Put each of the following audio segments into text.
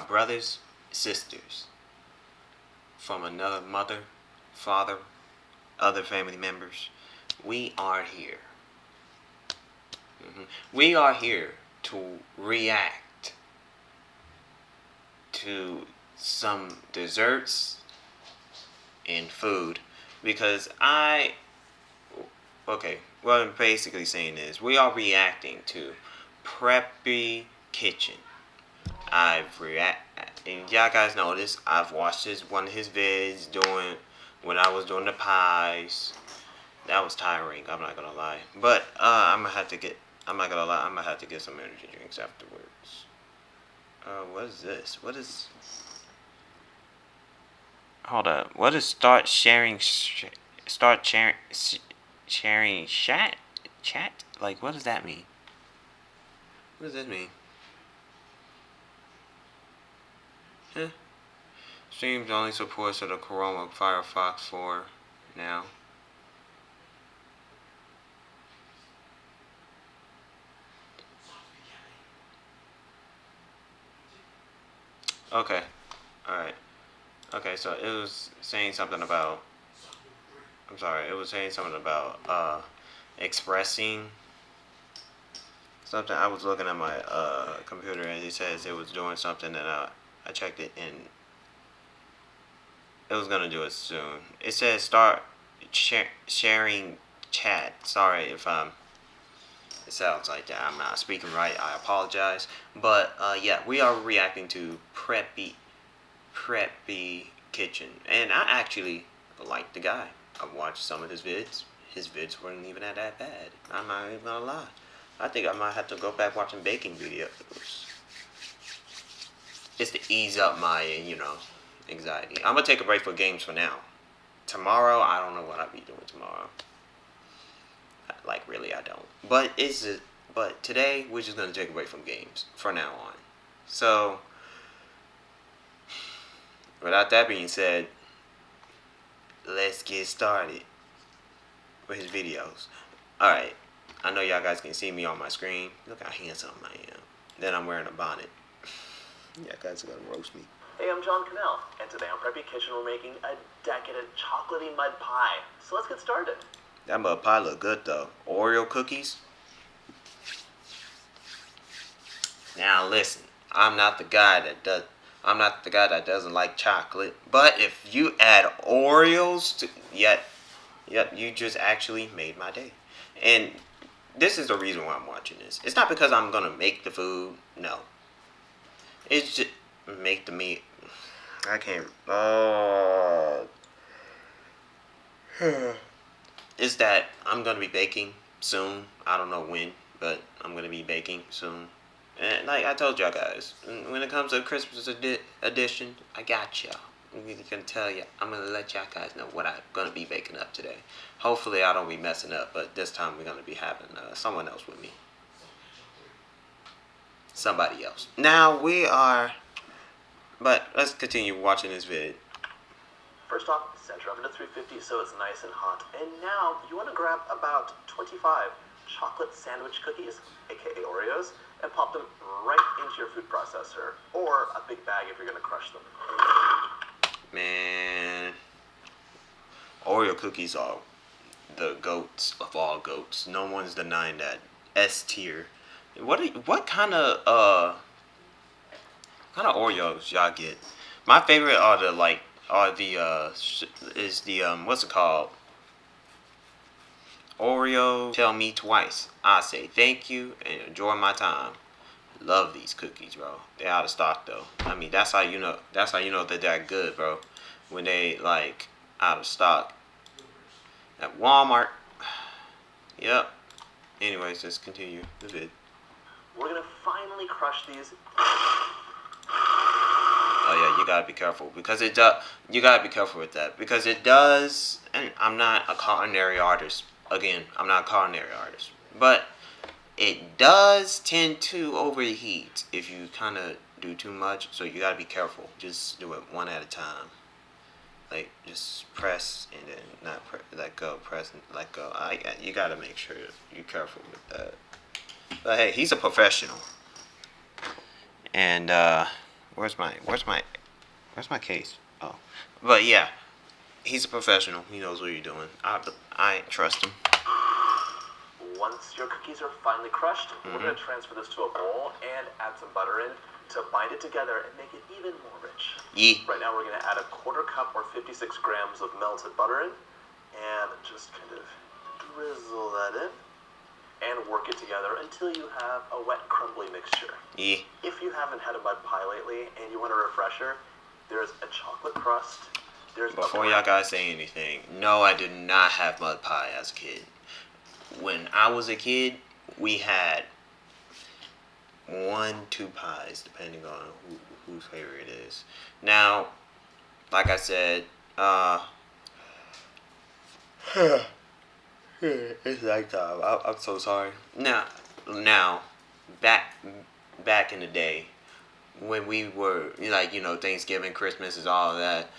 brothers, sisters from another mother, father, other family members. We are here. We are here to react to some desserts and food because what I'm basically saying is we are reacting to Preppy Kitchen. And y'all guys know this. I've watched one of his vids when I was doing the pies. That was tiring. I'm not gonna lie. But I'm not gonna lie. I'm gonna have to get some energy drinks afterwards. What is this? What is? Hold up. What is sharing chat? Like, what does that mean? What does this mean? Huh? Streams only supports the Chrome Firefox 4 now. Okay. Alright. Okay, so it was saying something about... I'm sorry, it was saying something about expressing something. I was looking at my computer and it says it was doing something and I checked it and it was gonna do it soon. It says start sharing chat. Sorry if it sounds like that. I'm not speaking right. I apologize. But yeah, we are reacting to Preppy Kitchen, and I actually like the guy. I've watched some of his vids. His vids weren't even that bad. I'm not even gonna lie. I think I might have to go back watching baking videos. It's to ease up my, anxiety. I'm gonna take a break for games for now. Tomorrow, I don't know what I'll be doing tomorrow. Like, really, I don't. But today, we're just gonna take a break from games for now on. So, without that being said, let's get started with his videos. Alright, I know y'all guys can see me on my screen. Look how handsome I am. Then I'm wearing a bonnet. Y'all guys are gonna roast me. Hey, I'm John Cannell, and today on Preppy Kitchen we're making a decadent chocolatey mud pie. So let's get started. That mud pie look good though. Oreo cookies. Now listen, I'm not the guy that doesn't like chocolate. But if you add Oreos to yep, you just actually made my day. And this is the reason why I'm watching this. It's not because I'm gonna make the food. No. It's just make the meat. I can't. Is that I'm gonna be baking soon. I don't know when, but I'm gonna be baking soon. And like I told y'all guys, when it comes to Christmas edition, I got y'all. I'm gonna tell you. I'm gonna let y'all guys know what I'm gonna be baking up today. Hopefully I don't be messing up, but this time we're gonna be having someone else with me. Somebody else. Now we are. But let's continue watching this vid. First off, set your oven to 350 so it's nice and hot. And now you want to grab about 25 chocolate sandwich cookies, aka Oreos, and pop them right into your food processor, or a big bag if you're going to crush them. Man, Oreo cookies are the goats of all goats. No one's denying that. S tier. What kind of Oreos y'all get? My favorite are the what's it called? Oreo tell me twice. I say thank you and enjoy my time. Love these cookies, bro. They're out of stock though. I mean, that's how you know that they're good, bro. When they like out of stock at Walmart. Yep. Anyways, let's continue the vid. We're gonna finally crush these. Oh yeah, you gotta be careful because it does. You gotta be careful with that because it does. And I'm not a culinary artist. Again, I'm not a culinary artist, but it does tend to overheat if you kind of do too much. So you gotta be careful. Just do it one at a time. Like just press and then not let go. Press and let go. You gotta make sure you're careful with that. But hey, he's a professional. And where's my case? Oh, but yeah, he's a professional. He knows what he's doing. I trust him. Once your cookies are finally crushed, we're going to transfer this to a bowl and add some butter in to bind it together and make it even more rich. Yeah. Right now we're going to add a 1/4 cup or 56 grams of melted butter in and just kind of drizzle that in and work it together until you have a wet, crumbly mixture. Yeah. If you haven't had a mud pie lately and you want a refresher, there's a chocolate crust. Before y'all guys say anything, no, I did not have mud pie as a kid. When I was a kid, we had 1-2 pies, depending on whose favorite it is. Now, like I said, it's nighttime. I'm so sorry. Now, back in the day, when we were like, Thanksgiving, Christmas is all of that.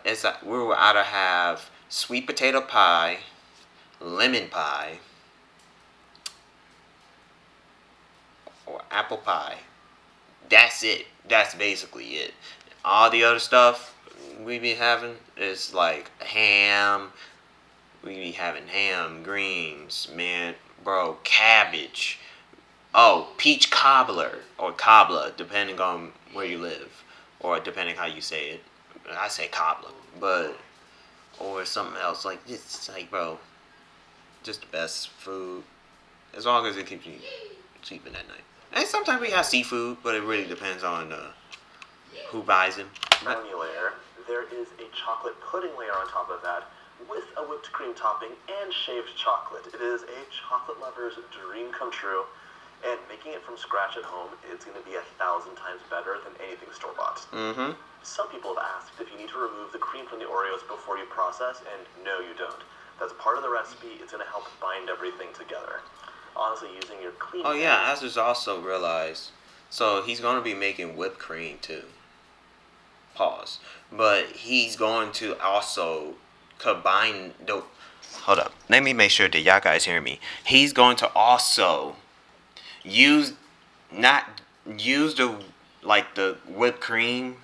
It's like we would either have sweet potato pie, lemon pie, or apple pie. That's it. That's basically it. All the other stuff we be having is like ham. We be having ham, greens, man, bro, cabbage. Oh, peach cobbler or cobbler, depending on where you live, or depending how you say it. I say cobbler, but or something else like it's like, bro, just the best food as long as it keeps you sleeping at night. And sometimes we have seafood, but it really depends on who buys them. Brownie layer. There is a chocolate pudding layer on top of that with a whipped cream topping and shaved chocolate. It is a chocolate lover's dream come true. And making it from scratch at home, it's going to be 1,000 times better than anything store-bought. Some people have asked if you need to remove the cream from the Oreos before you process, and no, you don't. That's part of the recipe. It's going to help bind everything together. Honestly, using your clean... Oh yeah, I just also realized. So he's going to be making whipped cream too. Pause. But he's going to also combine the... Hold up. Let me make sure that y'all guys hear me. He's going to also... use the whipped cream,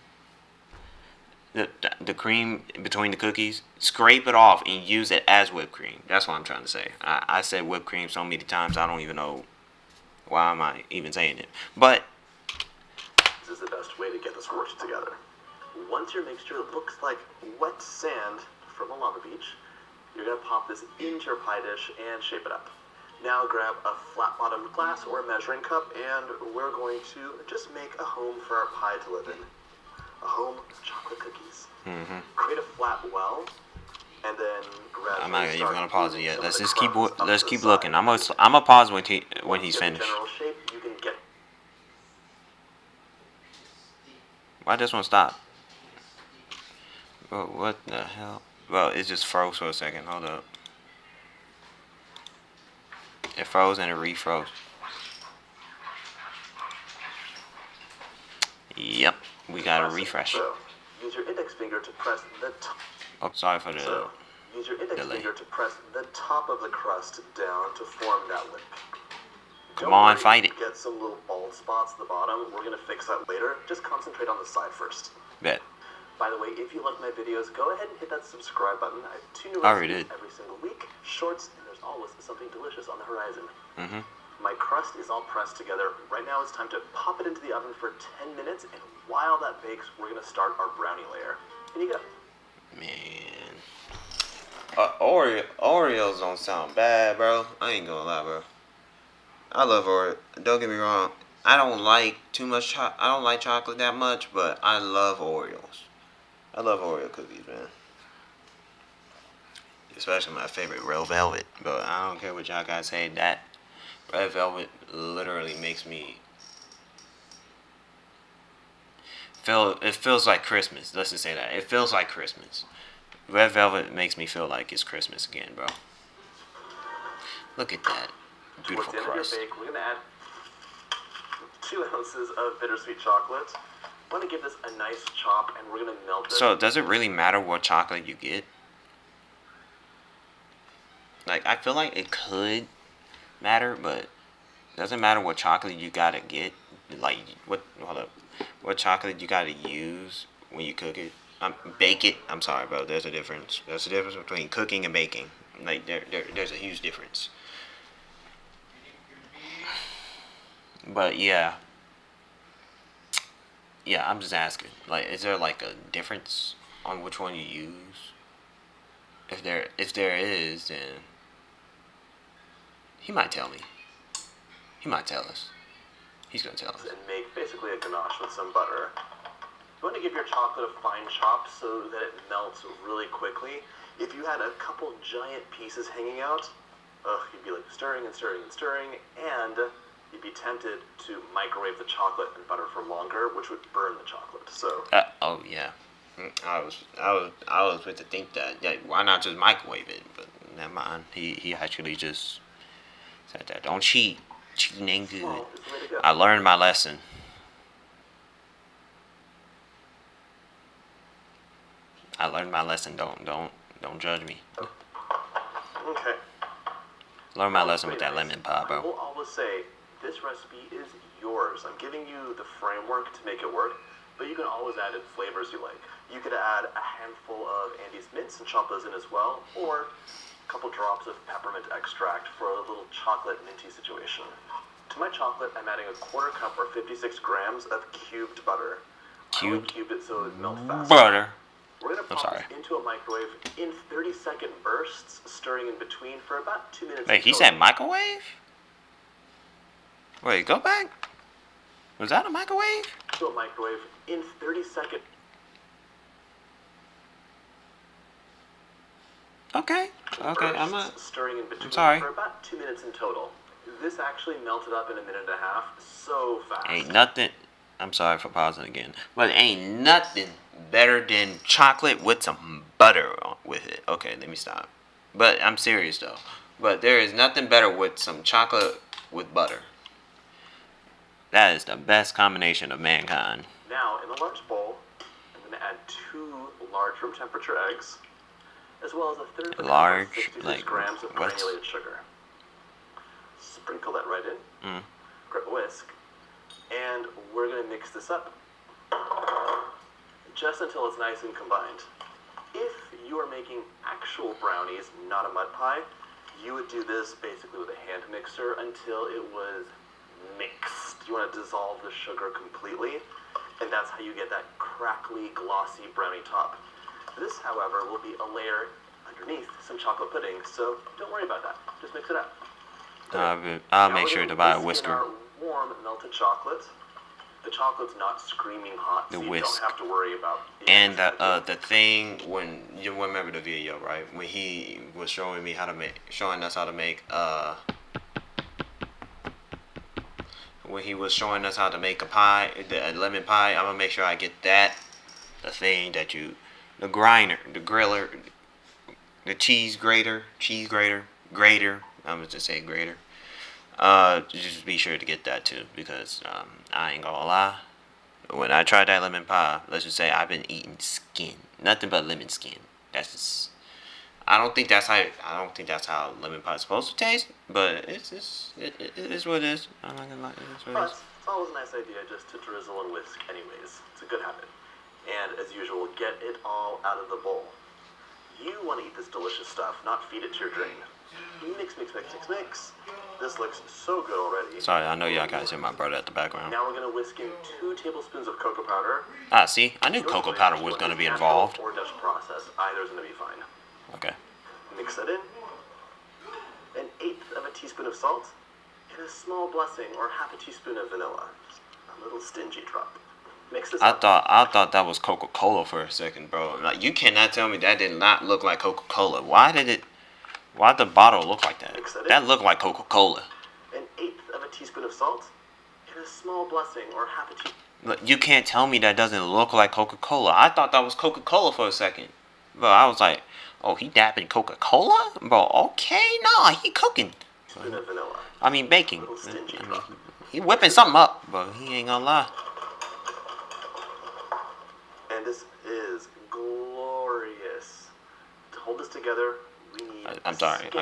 the cream between the cookies, scrape it off and use it as whipped cream. That's what I'm trying to say. I said whipped cream so many times I don't even know why am I even saying it. But this is the best way to get this worked together. Once your mixture looks like wet sand from a lava beach, you're going to pop this into your pie dish and shape it up. Now grab a flat-bottomed glass or a measuring cup, and we're going to just make a home for our pie to live in. A home of chocolate cookies. Create a flat well, and then grab... I'm not even gonna pause it yet. Let's keep looking. I'm gonna pause when he's finished. General shape, you can get... Why this one stop? Bro, what the hell? Well, it just froze for a second. Hold up. It froze and it refroze. Yep, we got a refresh. So, use your index finger to press the top. Oh, sorry for the use your index delay. finger to press the top of the crust down to form that lip. Come on, fight it. Get some little bald spots at the bottom. We're gonna fix that later. Just concentrate on the side first. Bet. By the way, if you like my videos, go ahead and hit that subscribe button. I have 2 new Already recipes did. every single week, shorts, and there's always something delicious on the horizon. Mhm. My crust is all pressed together. Right now it's time to pop it into the oven for 10 minutes, and while that bakes, we're gonna start our brownie layer. Here you go. Man. Oreos don't sound bad, bro. I ain't gonna lie, bro. I love Oreo. Don't get me wrong. I don't like too much. I don't like chocolate that much, but I love Oreos. I love Oreo cookies, man. Especially my favorite, Red Velvet. But I don't care what y'all guys say. That Red Velvet literally makes me feel. It feels like Christmas. Let's just say that. It feels like Christmas. Red Velvet makes me feel like it's Christmas again, bro. Look at that beautiful Towards the end crust. of your bake, we're gonna add 2 ounces of bittersweet chocolate. I'm gonna give this a nice chop, and we're gonna melt it. So does it really matter what chocolate you get? Like, I feel like it could matter, but it doesn't matter what chocolate you gotta get. like what? Hold up. What chocolate you gotta use when you cook it? Bake it. I'm sorry, bro. There's a difference. There's a difference between cooking and baking. Like there's a huge difference. But yeah, yeah. I'm just asking. Like, is there like a difference on which one you use? If there is, then he might tell me. He might tell us. He's gonna tell us. And make basically a ganache with some butter. You want to give your chocolate a fine chop so that it melts really quickly. If you had a couple giant pieces hanging out, you'd be like stirring and stirring and stirring, and you'd be tempted to microwave the chocolate and butter for longer, which would burn the chocolate. So. Oh yeah. I was with to think that. Yeah, why not just microwave it? But never mind. He actually just said that. Don't cheat. Cheating ain't good. Well, it's the way to go. I learned my lesson. I learned my lesson. Don't judge me. Okay. Learn my lesson with that lemon pie, I bro. will always say, this recipe is yours. I'm giving you the framework to make it work, but you can always add in flavors you like. You could add a handful of Andes mints and chop those in as well, or a couple drops of peppermint extract for a little chocolate minty situation. To my chocolate, I'm adding a quarter cup or 56 grams of cubed butter. I only cubed it so it would melt faster. Butter. We're going to pop this into a microwave in 30-second bursts, stirring in between for about 2 minutes. Wait, he said microwave? Wait, go back. Was that a microwave? To a microwave in 30-second. Okay. Okay, stirring in between sorry. for about 2 minutes in total. This actually melted up in a minute and a half so fast. Ain't nothing. I'm sorry for pausing again, but ain't nothing better than chocolate with some butter with it. Okay, let me stop. But I'm serious though. But there is nothing better with some chocolate with butter. That is the best combination of mankind. Now, in a large bowl, I'm going to add 2 large room temperature eggs, as well as a third of Large, 66 like, grams of what? granulated sugar. Sprinkle that right in. Mm. Grab a whisk, and we're going to mix this up just until it's nice and combined. If you are making actual brownies, not a mud pie, you would do this basically with a hand mixer until it was mixed. You want to dissolve the sugar completely, and that's how you get that crackly, glossy brownie top. This, however, will be a layer underneath some chocolate pudding, so don't worry about that. Just mix it up. I'll make sure to buy a whisker. Our warm melted chocolate. The chocolate's not screaming hot, so you don't have to worry about. And the thing when you remember the video, right? When he was showing us how to make when he was showing us how to make a pie, a lemon pie. I'm gonna make sure I get that. The thing that the grinder, the griller, the cheese grater. I'm gonna just say grater. Just be sure to get that too, because I ain't gonna lie. When I tried that lemon pie, let's just say I've been eating skin, nothing but lemon skin. That's just. I don't think that's how lemon pie is supposed to taste, but it is what it is. I'm not gonna lie, it is what it is. It's always a nice idea just to drizzle and whisk anyways. It's a good habit. And as usual, get it all out of the bowl. You want to eat this delicious stuff, not feed it to your drain. Mix. This looks so good already. Sorry, I know y'all guys hear my brother at the background. Now we're going to whisk in 2 tablespoons of cocoa powder. See, I knew cocoa powder was going to be involved. Or Dutch process, either is going to be fine. Okay. Mix that in. 1/8 of a teaspoon of salt, and a small blessing or half a teaspoon of vanilla. A little stingy drop. Mix this up. I thought that was Coca-Cola for a second, bro. Like, you cannot tell me that did not look like Coca-Cola. Why did the bottle look like that? That looked like Coca-Cola. 1/8 of a teaspoon of salt, and a small blessing or half a teaspoon. Look, you can't tell me that doesn't look like Coca-Cola. I thought that was Coca-Cola for a second. Bro, I was like, oh, he dabbing Coca-Cola? Bro, okay, nah, he cooking. Spoon of vanilla. I mean, baking. A little stingy drop. He whipping something up, but he ain't gonna lie. And this is glorious. To hold this together, we need I'm sorry. 2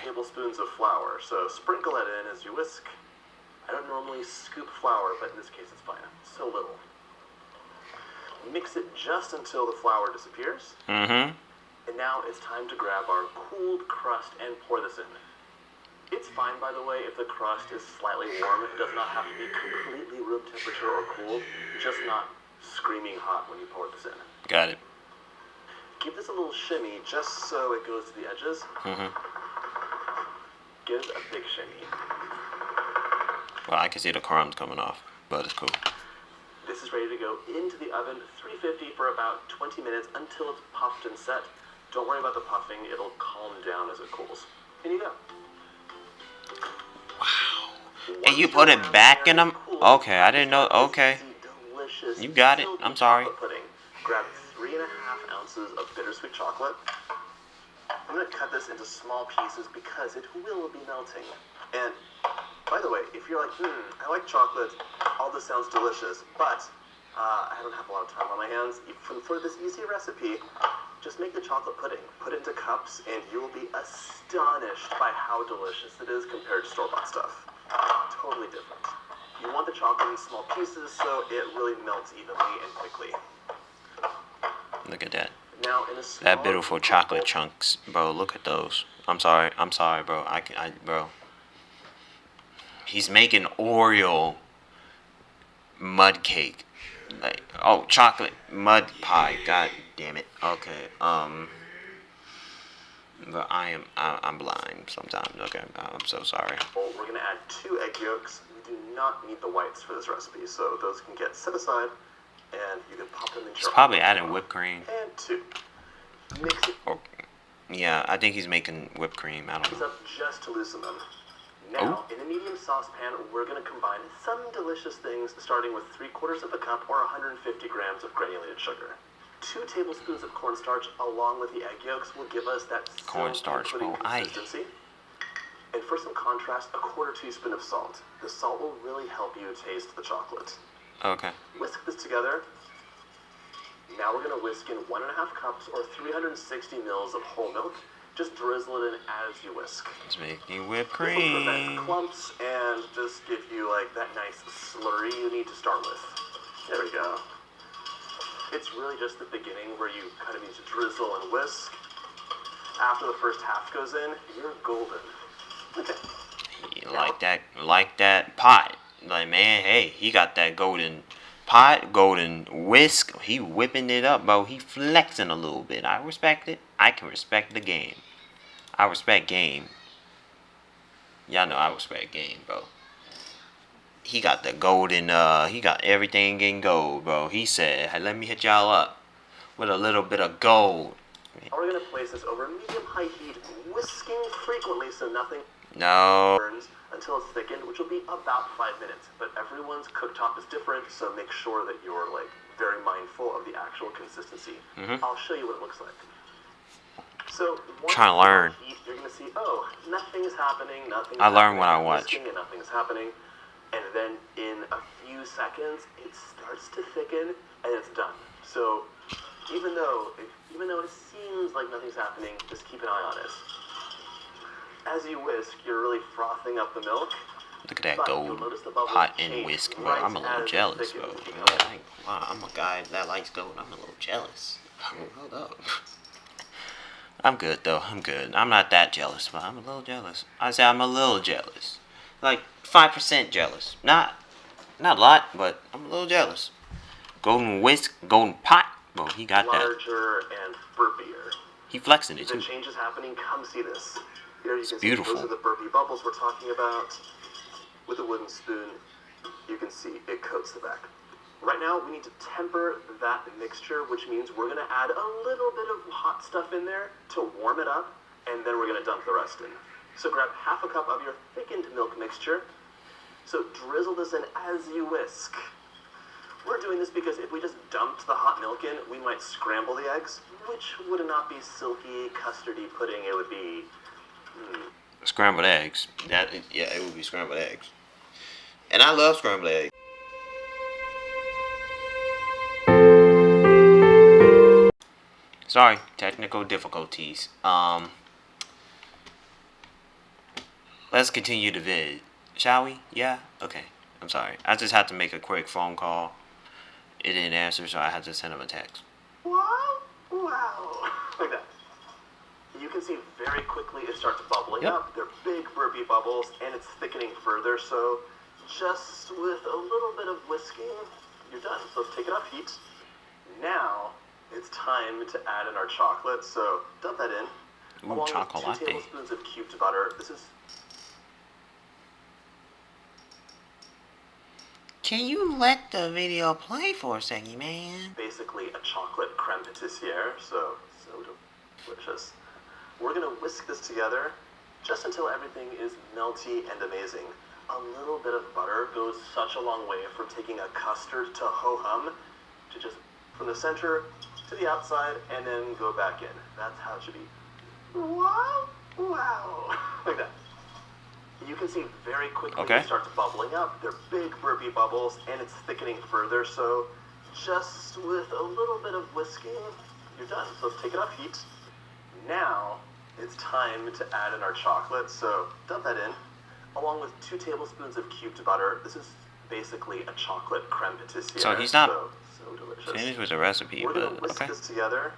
tablespoons of flour. So sprinkle that in as you whisk. I don't normally scoop flour, but in this case it's fine. So little. Mix it just until the flour disappears. Mm-hmm. And now it's time to grab our cooled crust and pour this in. It's fine, by the way, if the crust is slightly warm. It does not have to be completely room temperature or cool, just not screaming hot when you pour this in. Got it. Give this a little shimmy just so it goes to the edges. Mm-hmm. Give it a big shimmy. Well, I can see the crumbs coming off, but it's cool. This is ready to go into the oven, 350 for about 20 minutes until it's puffed and set. Don't worry about the puffing, it'll calm down as it cools. In you go. Wow. And you put it back in them? Okay, I didn't know. Okay. You got it. I'm sorry. Grab 3.5 ounces of bittersweet chocolate. I'm going to cut this into small pieces because it will be melting. And by the way, if you're like, I like chocolate, all this sounds delicious, but I don't have a lot of time on my hands. For this easy recipe, just make the chocolate pudding. Put it into cups, and you will be astonished by how delicious it is compared to store-bought stuff. Totally different. You want the chocolate in small pieces so it really melts evenly and quickly. Look at that. Now, in a That beautiful chocolate chunks, bro. Look at those. I'm sorry, bro. Bro. He's making Oreo mud cake. Like, oh, chocolate mud pie. God damn it. Okay. But I'm blind sometimes. Okay, I'm so sorry. Well, we're gonna add 2 egg yolks. We do not need the whites for this recipe, so those can get set aside, and you can pop them into He's probably adding whipped cream. And 2. Mix it. Or, yeah, I think he's making whipped cream. I don't know. Up just to loosen them. Now, in a medium saucepan, we're going to combine some delicious things, starting with 3/4 of a cup or 150 grams of granulated sugar. 2 tablespoons of cornstarch along with the egg yolks will give us that cornstarch consistency. And for some contrast, a 1/4 teaspoon of salt. The salt will really help you taste the chocolate. Okay. Whisk this together. Now we're going to whisk in 1.5 cups or 360 mils of whole milk. Just drizzle it in as you whisk. It's making whipped This will prevent cream. clumps and just give you like that nice slurry you need to start with. There we go. It's really just the beginning where you kind of need to drizzle and whisk. After the first half goes in, you're golden. Okay. Like that pot. Like, man, hey, he got that golden pot, golden whisk. He whipping it up, bro. He flexing a little bit. I respect it. I can respect the game. I respect game. Y'all know I respect game, bro. He got the golden, he got everything in gold, bro. He said, hey, let me hit y'all up with a little bit of gold. Now we're going to place this over medium-high heat, whisking frequently so nothing burns until it's thickened, which will be about 5 minutes. But everyone's cooktop is different, so make sure that you're like very mindful of the actual consistency. I'll show you what it looks like. So once Trying to learn. Heat, you're going to see, oh, nothing's happening, I learn when I watch. And nothing's happening. And then in a few seconds, it starts to thicken, and it's done. So even though it seems like nothing's happening, just keep an eye on it. As you whisk, you're really frothing up the milk. Look at that gold pot and whisk, bro. I'm a little jealous, bro. I'm a guy that likes gold. I'm a little jealous. Hold up. I'm good, though. I'm good. I'm not that jealous, but I'm a little jealous. I say I'm a little jealous. Like 5% jealous. Not a lot, but I'm a little jealous. Golden whisk, golden pot. Bro, he got that. Larger and burpier. He flexing it, too. The change is happening. Come see this. Here you can beautiful. See those are the burpy bubbles we're talking about. With a wooden spoon, you can see it coats the back. Right now, we need to temper that mixture, which means we're going to add a little bit of hot stuff in there to warm it up, and then we're going to dump the rest in. So grab 1/2 cup of your thickened milk mixture. So drizzle this in as you whisk. We're doing this because if we just dumped the hot milk in, we might scramble the eggs, which would not be silky, custardy pudding. It would be... Scrambled eggs. It would be scrambled eggs. And I love scrambled eggs. Sorry, technical difficulties. Let's continue the vid. Shall we? Yeah? Okay. I'm sorry. I just had to make a quick phone call. It didn't answer, so I had to send him a text. Wow. Wow. Like that. You can see very quickly it starts bubbling up. They're big burpy bubbles, and it's thickening further, so just with a little bit of whisking, you're done. So let's take it off heat. Now, it's time to add in our chocolate, so dump that in. Ooh, along Choclate. with 2 tablespoons of cubed butter. This is... Can you let the video play for a second, man? basically a chocolate creme patissiere, so delicious. We're gonna whisk this together just until everything is melty and amazing. A little bit of butter goes such a long way from taking a custard to ho-hum to just from the center to the outside and then go back in. That's how it should be. Wow, wow, like that. You can see very quickly it starts bubbling up. They're big burpy bubbles, and it's thickening further, so just with a little bit of whisking, you're done. So let's take it off heat. Now, it's time to add in our chocolate, so dump that in, along with 2 tablespoons of cubed butter. This is basically a chocolate creme patissiere. So he's not so delicious. finished with the recipe, We're gonna but whisk this together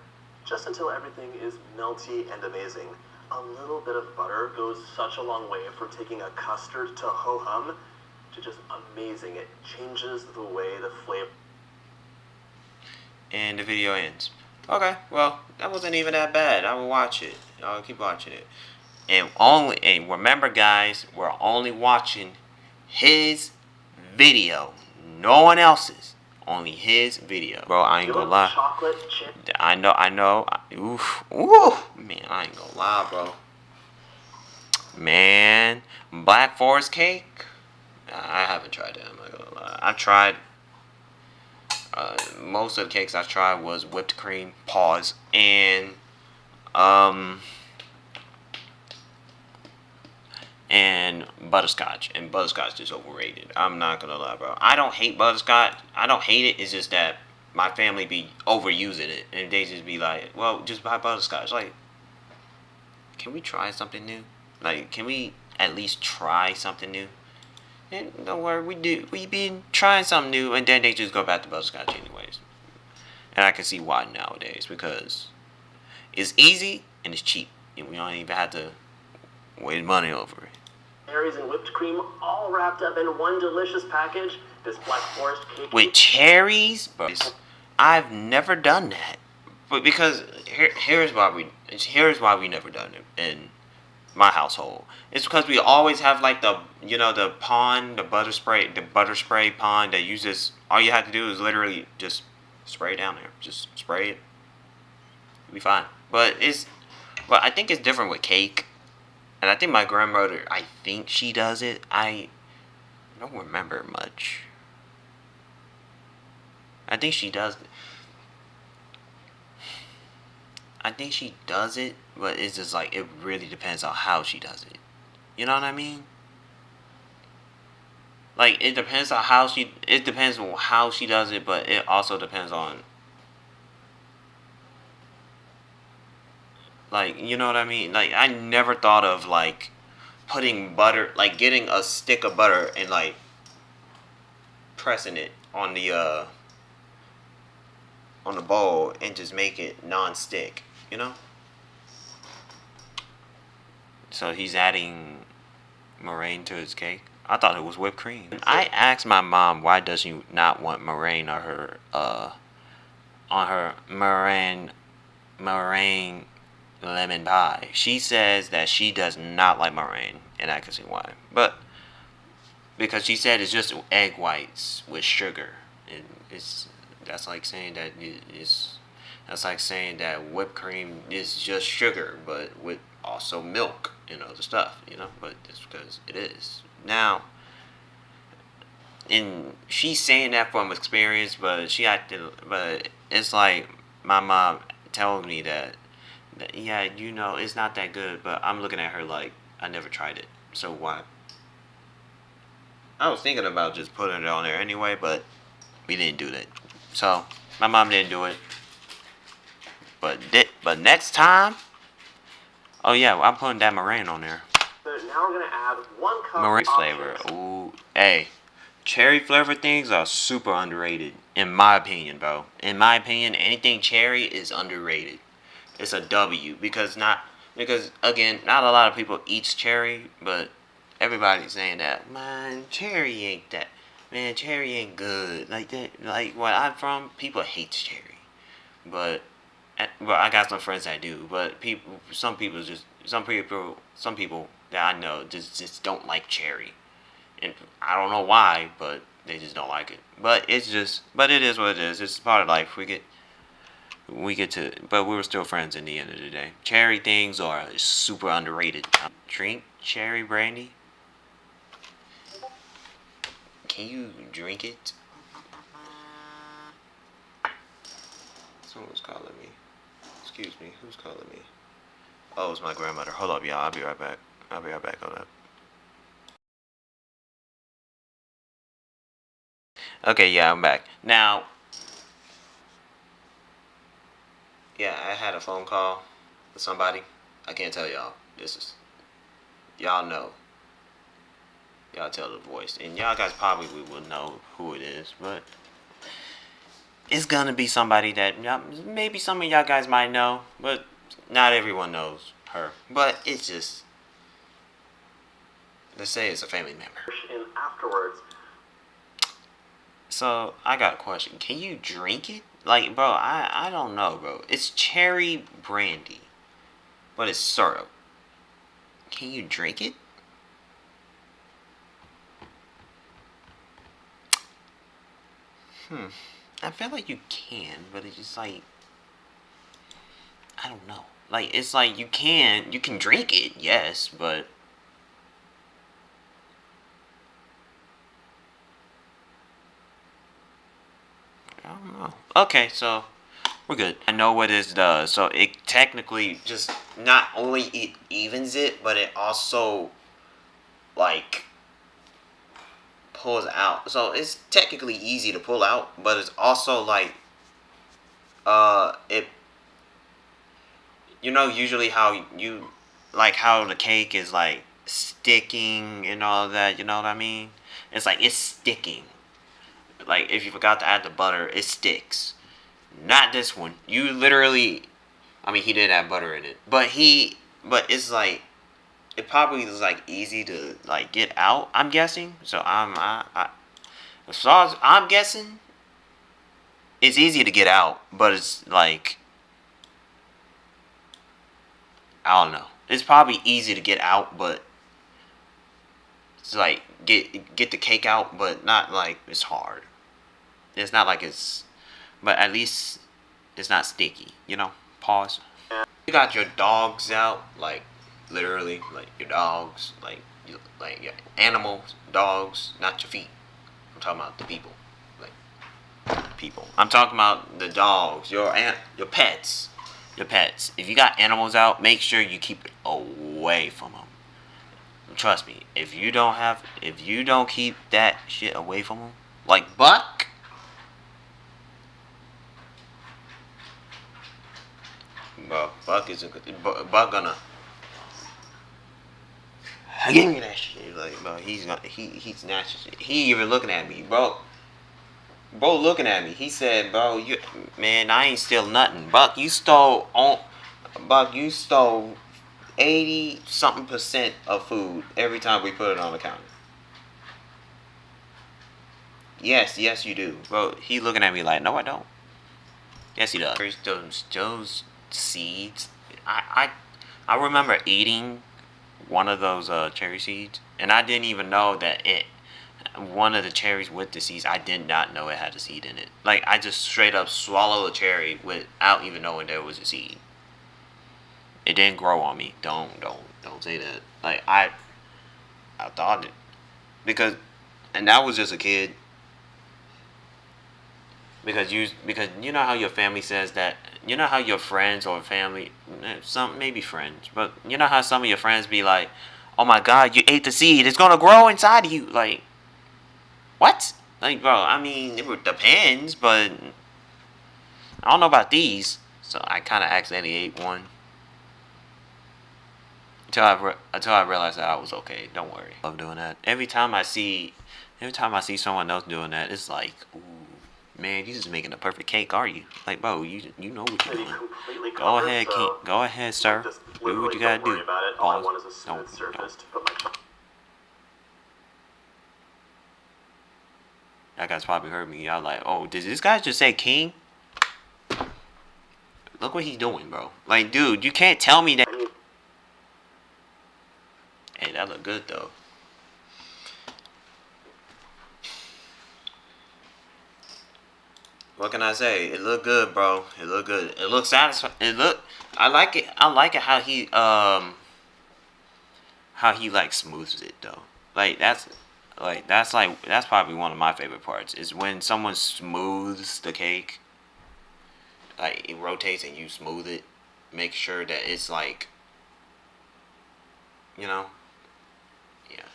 just until everything is melty and amazing. A little bit of butter goes such a long way from taking a custard to ho-hum to just amazing. It changes the way the flavor... And the video ends. Okay, well, that wasn't even that bad. I will watch it. I'll keep watching it. And remember, guys, we're only watching his video. No one else's. Only his video. Bro, I ain't gonna lie. Chocolate chip. I know. Oof. Ooh. Man, I ain't gonna lie, bro. Man. Black Forest cake? I haven't tried that. I'm not gonna lie. I've tried... most of the cakes I tried was whipped cream, pause, and butterscotch. And butterscotch is overrated. I'm not gonna lie, bro. I don't hate butterscotch. I don't hate it. It's just that my family be overusing it, and they just be like, "Well, just buy butterscotch." Like, can we try something new? Like, can we at least try something new? And don't worry, we been trying something new, and then they just go back to butterscotch anyways. And I can see why nowadays, because it's easy and it's cheap, and we don't even have to waste money over it. Berries and whipped cream all wrapped up in one delicious package. This Black Forest cake with cherries, bro. I've never done that, but because here's why we never done it in my household. It's because we always have like the butter spray pond that you just, all you have to do is literally just spray it down there. Just spray it. You'll be fine. But I think it's different with cake. And I think my grandmother, I think she does it. I don't remember much. I think she does it. But it's just like, it really depends on how she does it. You know what I mean? Like, it depends on how she does it, but it also depends on, like, you know what I mean? Like, I never thought of, like, putting butter, like, getting a stick of butter and, like, pressing it on the bowl and just make it non-stick, you know? So he's adding meringue to his cake. I thought it was whipped cream. I asked my mom, why does she not want meringue on her meringue lemon pie? She says that she does not like meringue, and I can see why. But because she said it's just egg whites with sugar, and that's like saying that whipped cream is just sugar, but with also milk and other stuff, But it's because it is now. And she's saying that from experience, but it's like my mom telling me that yeah, it's not that good, but I'm looking at her like, I never tried it, so why? I was thinking about just putting it on there anyway, but we didn't do that. So my mom didn't do it. But next time, oh yeah, I'm putting that meringue on there. So now we're gonna add 1 cup Meringue of flavor. chips. Ooh, hey. Cherry flavor things are super underrated, in my opinion, bro. In my opinion, anything cherry is underrated. It's a W because again, not a lot of people eats cherry, but everybody's saying that man, cherry ain't that. Man, cherry ain't good like that. Like where I'm from, people hate cherry, but well, I got some friends that do, but some people that I know just don't like cherry. And I don't know why, but they just don't like it. But it is what it is. It's part of life. We get to, but we were still friends in the end of the day. Cherry things are super underrated. Drink cherry brandy. Can you drink it? Someone's calling me. Excuse me. Who's calling me? Oh, it's my grandmother. Hold up, y'all. I'll be right back. Hold up. Okay, yeah, I'm back. Now, yeah, I had a phone call with somebody. I can't tell y'all. This is y'all know. Y'all tell the voice, and y'all guys probably will know who it is, but it's gonna be somebody that maybe some of y'all guys might know, but not everyone knows her. But it's just, let's say it's a family member. In afterwards. So I got a question. Can you drink it? Like, bro, I don't know, bro. It's cherry brandy, but it's syrup. Can you drink it? I feel like you can, but it's just like I don't know. Like it's like you can drink it, yes, but I don't know. Okay, so we're good. I know what this does. So it technically just not only it evens it, but it also like pulls out. So it's technically easy to pull out, but it's also like it usually how you like how the cake is like sticking and all of that, you know what I mean? It's like it's sticking. Like if you forgot to add the butter, it sticks. Not this one. You literally, I mean, he did add butter in it, but it's like, it probably is like easy to like get out. I'm guessing. So as far as I'm guessing, it's easy to get out, but it's like, I don't know. It's probably easy to get out, but it's like get the cake out, but not like it's hard. It's not like it's, but at least it's not sticky. Pause. You got your dogs out, like literally, like your dogs, like your animals, dogs, not your feet. I'm talking about the people, like people. I'm talking about the dogs, your pets, your pets. If you got animals out, make sure you keep it away from them. Trust me, if you don't keep that shit away from them, like Buck. Bro, Buck isn't good. Buck gonna give me that shit. Like, bro, he's snatching shit. He even looking at me, bro. Bro, looking at me. He said, "Bro, man, I ain't steal nothing. Buck, you stole 80 something percent of food every time we put it on the counter." Yes, you do, bro. He looking at me like, "No, I don't." Yes, he does. Those seeds. I remember eating one of those cherry seeds, and I didn't even know that one of the cherries with the seeds, I did not know it had a seed in it. Like I just straight up swallowed a cherry without even knowing there was a seed. It didn't grow on me. Don't say that. Like I thought it because, and that was just a kid. Because you know how your family says that, you know how your friends or family, some maybe friends, but you know how some of your friends be like, "Oh my God, you ate the seed. It's gonna grow inside of you." Like what? Like bro, I mean it depends, but I don't know about these. So I kind of accidentally ate one. Until I realized that I was okay. Don't worry. Love doing that. Every time I see someone else doing that, it's like, ooh, man, you just making a perfect cake, are you? Like, bro, you know what you're doing. Go ahead, King. Go ahead, sir. Do what you gotta do. All I Pause. want is a smooth surface to put my. That guy's probably heard me. Y'all like, oh, did this guy just say King? Look what he's doing, bro. Like, dude, you can't tell me that. Hey, that look good though. What can I say? It look good, bro. It look good. It looks satisfying. I like it. I like it how he like smooths it though. That's probably one of my favorite parts is when someone smooths the cake. Like it rotates and you smooth it. Make sure that it's like, you know, yeah,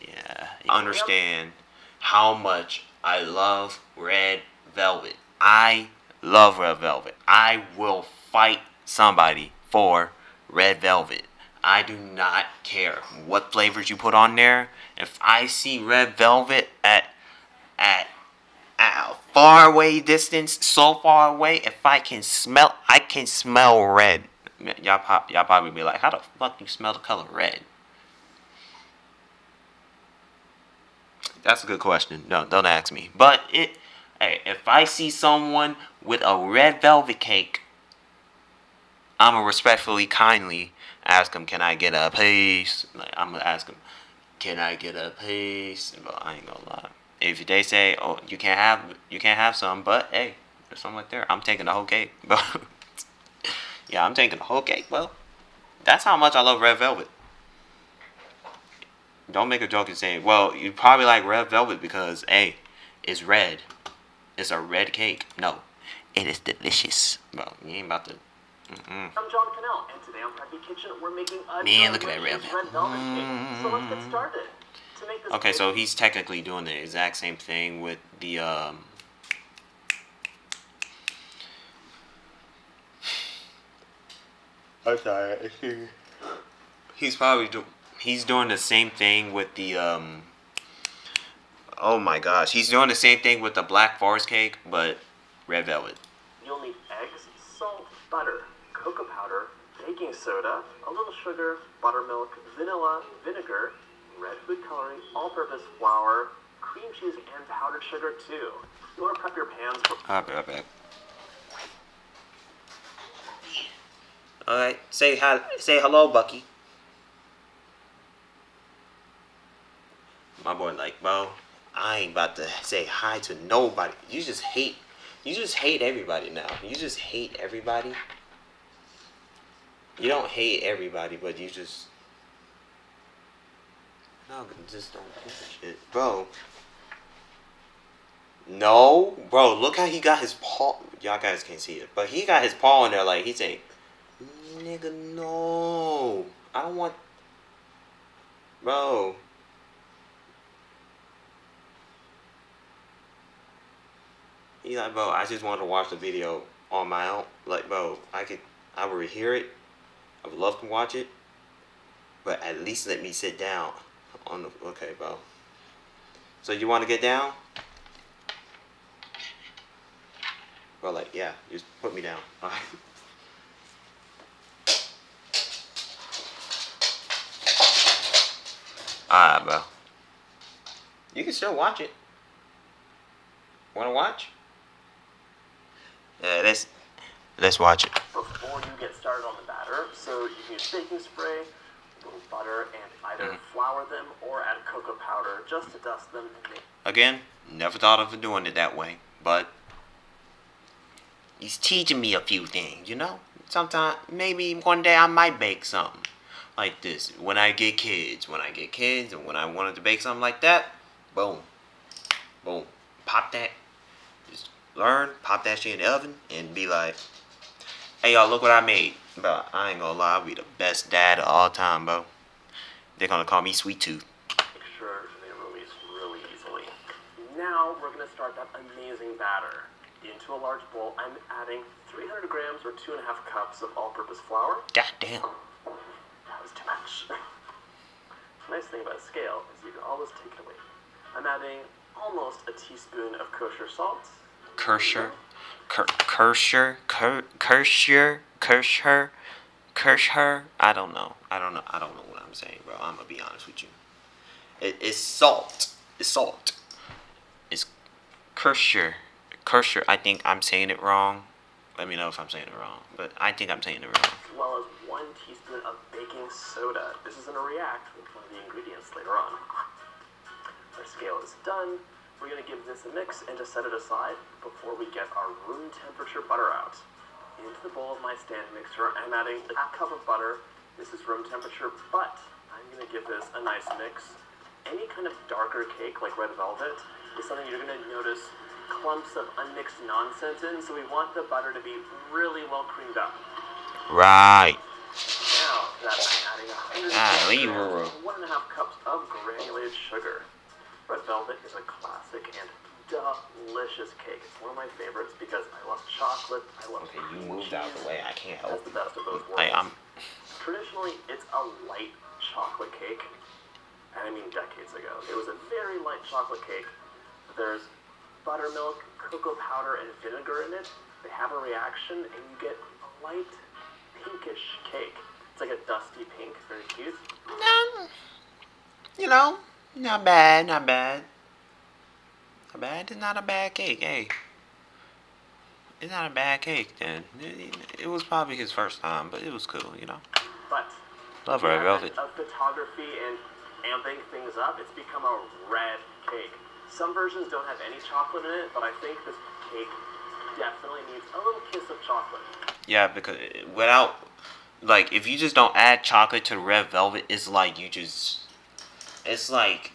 yeah. Understand how much I love red velvet. I love red velvet. I will fight somebody for red velvet. I do not care what flavors you put on there. If I see red velvet at a far away distance, so far away, if I can smell red. Y'all probably be like, how the fuck you smell the color red? That's a good question. No, don't ask me. But hey, if I see someone with a red velvet cake, I'ma respectfully, kindly ask them, "Can I get a piece?" Like I'm gonna ask them, "Can I get a piece?" But I ain't gonna lie. If they say, "Oh, you can't have some," but hey, there's something like there. I'm taking the whole cake, bro. Yeah, I'm taking the whole cake, bro. That's how much I love red velvet. Don't make a joke and say, "Well, you probably like red velvet because hey, it's red. It's a red cake." No, it is delicious, bro. You ain't about to. I'm John Cannell, and today on Preppy Kitchen, we're making a Man, look at that red red velvet cake. So let's get started. To make this Okay, cake, so he's technically doing the exact same thing with the I'm sorry. He's probably he's doing the same thing with the Oh my gosh, he's doing the same thing with the Black Forest cake, but red velvet. You'll need eggs, salt, butter, cocoa powder, baking soda, a little sugar, buttermilk, vanilla, vinegar, red food coloring, all-purpose flour, cream cheese, and powdered sugar too. You want to prep your pans for. I'll be right back. All right, say hi. Say hello, Bucky. My boy, like, bro, I ain't about to say hi to nobody. You just hate. You just hate everybody now. You just hate everybody. You don't hate everybody, but you just. No, just don't do that shit, bro. No, bro. Look how he got his paw. Y'all guys can't see it, but he got his paw in there. Like he's saying, "Nigga, no, I don't want." Bro. He's like, bro, I just wanted to watch the video on my own. Like, bro, I would hear it. I would love to watch it, but at least let me sit down on the. Okay, bro. So you want to get down? Bro, like, yeah, just put me down. All right. All right, bro. You can still watch it. Want to watch? Yeah, let's watch it. Before you get started on the batter, so you can use baking spray, a little butter, and either flour them or add cocoa powder just to dust them and make. Again, never thought of doing it that way, but he's teaching me a few things, you know? Sometimes, maybe one day I might bake something like this. When I get kids, and when I wanted to bake something like that, boom, boom, pop that, just learn, pop that shit in the oven, and be like, hey y'all, look what I made. Bro, I ain't gonna lie, I'll be the best dad of all time, bro. They're gonna call me Sweet Tooth. Make sure they release really easily. Now we're gonna start that amazing batter. Into a large bowl, I'm adding 300 grams or 2.5 cups of all-purpose flour. God damn. That was too Ouch. Nice thing about a scale is you can always take it away. I'm adding almost a teaspoon of kosher salt. Kosher, Kosher. I don't know. I don't know what I'm saying, bro. I'm gonna be honest with you. It's salt. It's salt. It's kosher. Kosher. I think I'm saying it wrong. Let me know if I'm saying it wrong. But I think I'm saying it wrong. As well as 1 teaspoon of baking soda. This is going to react with one of the ingredients later on. Our scale is done. We're going to give this a mix and just set it aside before we get our room temperature butter out. Into the bowl of my stand mixer, I'm adding a half cup of butter. This is room temperature, but I'm going to give this a nice mix. Any kind of darker cake like red velvet is something you're going to notice clumps of unmixed nonsense in, so we want the butter to be really well creamed up. Right. Now that I'm adding 1.5 cups of granulated sugar. Red velvet is a classic and delicious cake. It's one of my favorites because I love chocolate. I love Okay, you moved out of the way. I can't help. That's the best of both worlds. Traditionally, it's a light chocolate cake. And I mean decades ago. It was a very light chocolate cake. There's buttermilk, cocoa powder, and vinegar in it. They have a reaction, and you get a light pinkish cake. It's like a dusty pink. Very cute. You know, not bad, not bad. Not bad. It's not a bad cake, hey. It's not a bad cake, then. It was probably his first time, but it was cool, you know. But love red velvet. Of photography and amping things up, it's become a red cake. Some versions don't have any chocolate in it, but I think this cake definitely needs a little kiss of chocolate. Yeah, because without, like, if you just don't add chocolate to the red velvet, it's like you just, it's like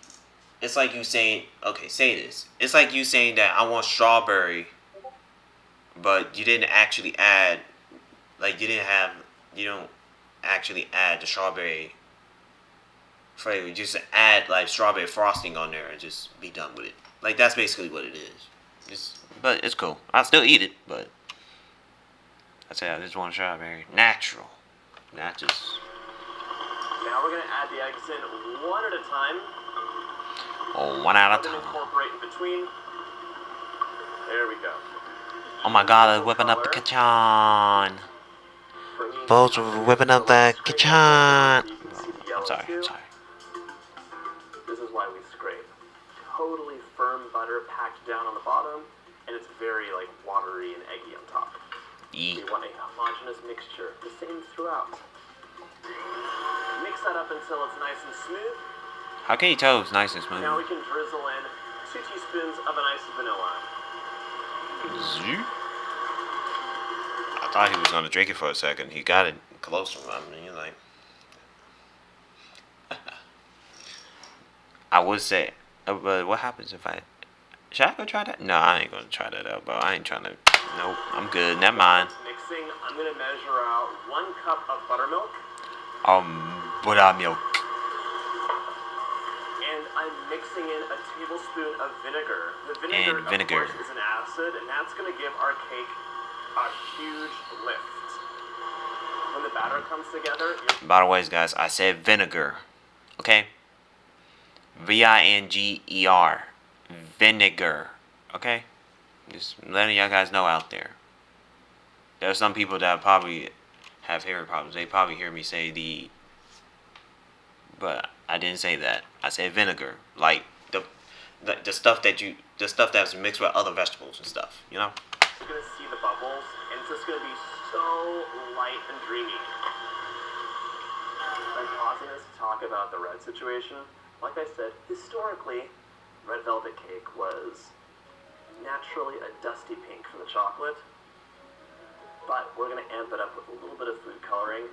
you saying, okay, say this. It's like you saying that I want strawberry, but you didn't actually add, like, you don't actually add the strawberry flavor. You just add, like, strawberry frosting on there and just be done with it. Like, that's basically what it is. But it's cool. I still eat it, but I say I just want strawberry. Natural. Not just. Now we're going to add the eggs in one at a time. Oh, one at a time. Incorporate in between. There we go. Oh my god, they're whipping up the kitchen. Both are whipping up the kitchen. I'm sorry. This is why we scrape. Totally firm butter packed down on the bottom, and it's very like watery and eggy on top. We want a homogeneous mixture, the same throughout. Mix that up until it's nice and smooth. How can you tell it's nice and smooth? Now we can drizzle in 2 teaspoons of an ice vanilla. I thought he was gonna drink it for a second. He got it close to him. I mean, you're like, I would say, but what happens if I? Should I go try that? No, I ain't gonna try that out, bro. I ain't trying to. Nope, I'm good. Never mind. Mixing, I'm gonna measure out 1 cup of buttermilk. Buttermilk. And I'm mixing in a tablespoon of vinegar. The vinegar, of course, is an acid, and that's gonna give our cake a huge lift. When the batter comes together. By the way, guys, I said vinegar. Okay. Vinegar. Vinegar. Okay? Just letting y'all guys know out there. There are some people that probably have hearing problems. They probably hear me say the. But I didn't say that. I said vinegar. Like the stuff that's mixed with other vegetables and stuff. You know? You're going to see the bubbles, and it's just going to be so light and dreamy. I'm pausing this to talk about the red situation. Like I said, historically, red velvet cake was naturally a dusty pink from the chocolate, but we're going to amp it up with a little bit of food coloring.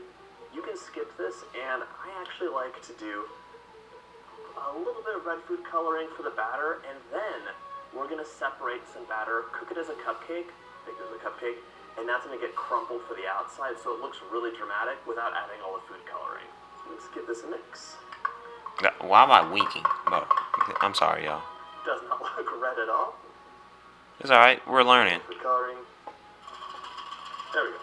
You can skip this, and I actually like to do a little bit of red food coloring for the batter, and then we're going to separate some batter, cook it as a cupcake, bake it as a cupcake, and that's going to get crumpled for the outside, so it looks really dramatic without adding all the food coloring. Let's give this a mix. Why am I winking? Bro, I'm sorry, y'all. Does not look red at all. It's alright, we're learning. Food coloring. There we go.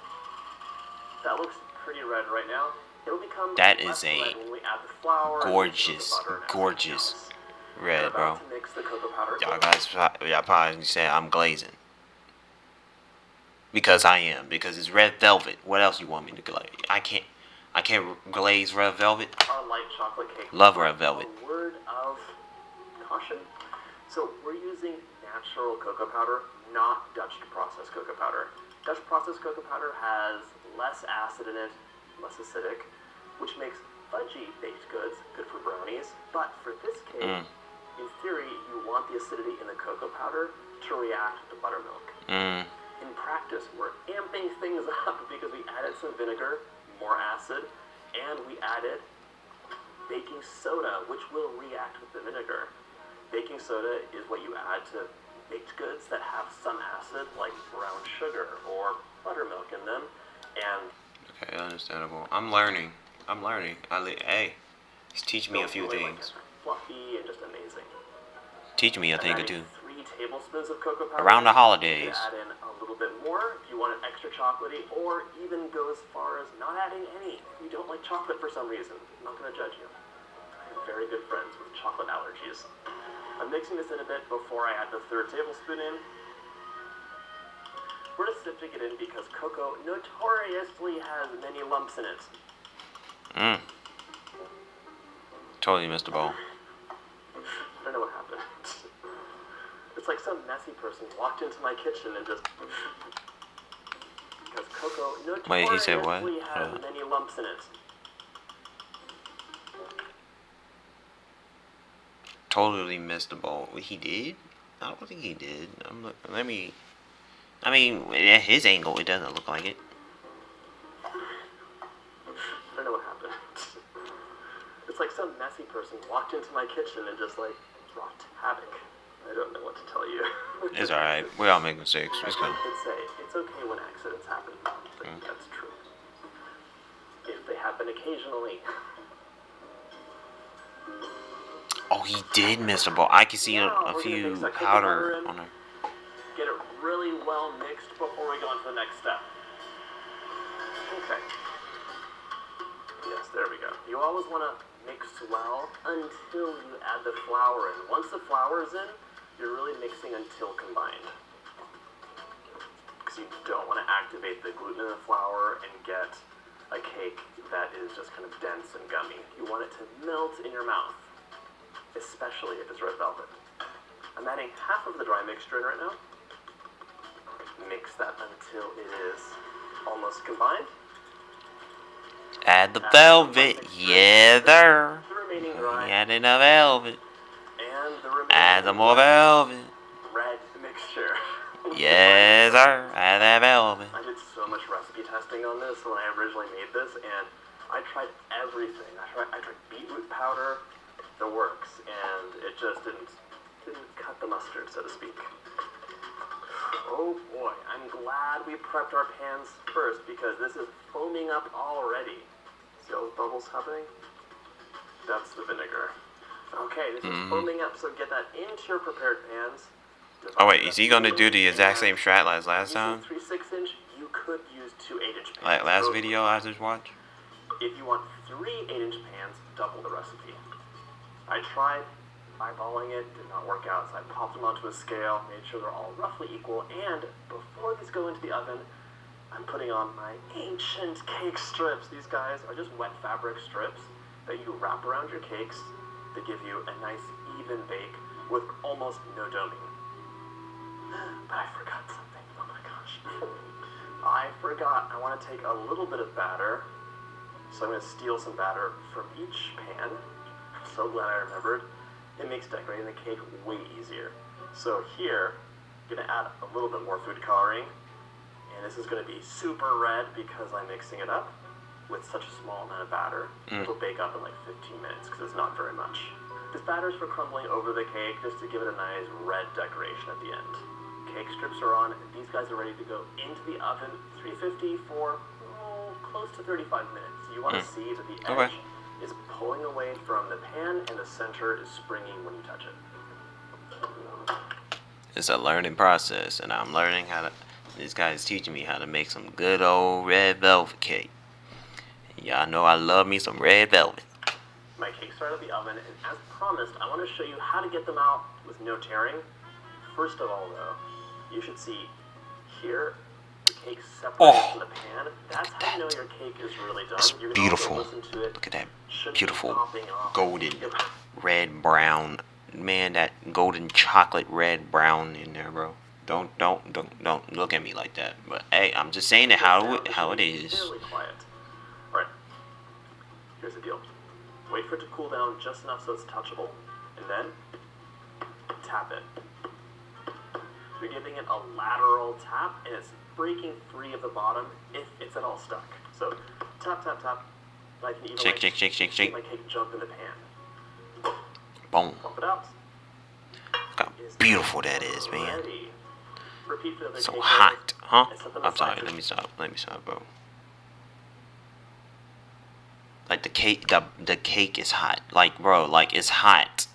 That looks pretty red right now. It'll become That less is a red when we add the flour, gorgeous, and the butter, and gorgeous everything else. red, We're bro. about to mix the cocoa powder. Y'all probably say I'm glazing. Because I am. Because it's red velvet. What else you want me to glaze? I can't glaze red velvet. Our light chocolate cake. Love red velvet. A word of caution. So we're using natural cocoa powder, not Dutch processed cocoa powder. Dutch processed cocoa powder has less acid in it, less acidic, which makes fudgy baked goods good for brownies. But for this cake, in theory, you want the acidity in the cocoa powder to react with the buttermilk. In practice, we're amping things up because we added some vinegar, more acid, and we added baking soda, which will react with the vinegar. Baking soda is what you add to baked goods that have some acid, like brown sugar or buttermilk in them, and... Okay, understandable. I'm learning. Hey, just teach me a few things. Fluffy and just amazing. Teach me a thing or two. 3 tablespoons of cocoa powder. Around the holidays. You can add in a little bit more if you want it extra chocolatey, or even go as far as not adding any if you don't like chocolate for some reason. I'm not going to judge you. I have very good friends with chocolate allergies. I'm mixing this in a bit before I add the 3rd tablespoon in. We're just sifting it in because cocoa notoriously has many lumps in it. Totally missed the ball. I don't know what happened. It's like some messy person walked into my kitchen and just... Because cocoa notoriously has many lumps in it. Totally missed the ball. He did? I don't think he did. I mean, at his angle, it doesn't look like it. I don't know what happened. It's like some messy person walked into my kitchen and just, like, wrought havoc. I don't know what to tell you. It's alright. We all make mistakes. It's cool. cool. I'd say it's okay when accidents happen. That's true. If they happen occasionally. Oh, he did miss the ball. I can see a few powder on her. Get it really well mixed before we go on to the next step. Okay. Yes, there we go. You always want to mix well until you add the flour in. Once the flour is in, you're really mixing until combined. Because you don't want to activate the gluten in the flour and get a cake that is just kind of dense and gummy. You want it to melt in your mouth, especially if it's red velvet. I'm adding half of the dry mixture in right now. Mix that until it is almost combined. Add the velvet. Yeah, there. The remaining dry. Add in the velvet. And the remaining add some more velvet. Red mixture. Yes, sir. Add that velvet. I did so much recipe testing on this when I originally made this, and I tried everything. I tried beetroot powder, the works, and it just didn't cut the mustard, so to speak. Oh boy, I'm glad we prepped our pans first because this is foaming up already. See all those bubbles happening? That's the vinegar. Okay, this is foaming up, so get that into your prepared pans. Oh wait, is he gonna do the exact same strat as last time? 3 6-inch, you could use 2 8-inch pans. Like last video I just watched? If you want 3 8-inch pans, double the recipe. I tried eyeballing it, did not work out, so I popped them onto a scale, made sure they're all roughly equal, and before these go into the oven, I'm putting on my ancient cake strips. These guys are just wet fabric strips that you wrap around your cakes. They give you a nice even bake with almost no doming. But I forgot something. Oh my gosh. I forgot. I want to take a little bit of batter. So I'm going to steal some batter from each pan. I'm so glad I remembered. It makes decorating the cake way easier. So here, I'm going to add a little bit more food coloring. And this is going to be super red because I'm mixing it up with such a small amount of batter. It'll bake up in like 15 minutes because it's not very much. This batter is for crumbling over the cake just to give it a nice red decoration at the end. Cake strips are on, and these guys are ready to go into the oven, 350 for close to 35 minutes. You want to see that the edge is pulling away from the pan and the center is springing when you touch it. It's a learning process, and I'm learning how to... This guy is teaching me how to make some good old red velvet cake. Yeah, I know I love me some red velvet. My cakes are out of the oven, and as promised, I want to show you how to get them out with no tearing. First of all, though, you should see here the cake separated from the pan. That's how you know your cake is really done. It's You can beautiful. also listen to it. Look at that Shouldn't be beautiful popping off. golden red brown. Man, that golden chocolate red brown in there, bro. Don't look at me like that. But hey, I'm just saying it how it is. Fairly quiet. All right. Here's the deal. Wait for it to cool down just enough so it's touchable, and then tap it. You're giving it a lateral tap, and it's breaking free of the bottom if it's at all stuck. So tap, tap, tap. I can even Shake, shake. my cake jump in the pan. Boom. Pop it out. Look how beautiful that is, man. Ready. Repeat for the other So cake hot, huh? and set them I'm aside sorry. for- Let me stop, bro. Like the cake is hot. Like, bro, like it's hot.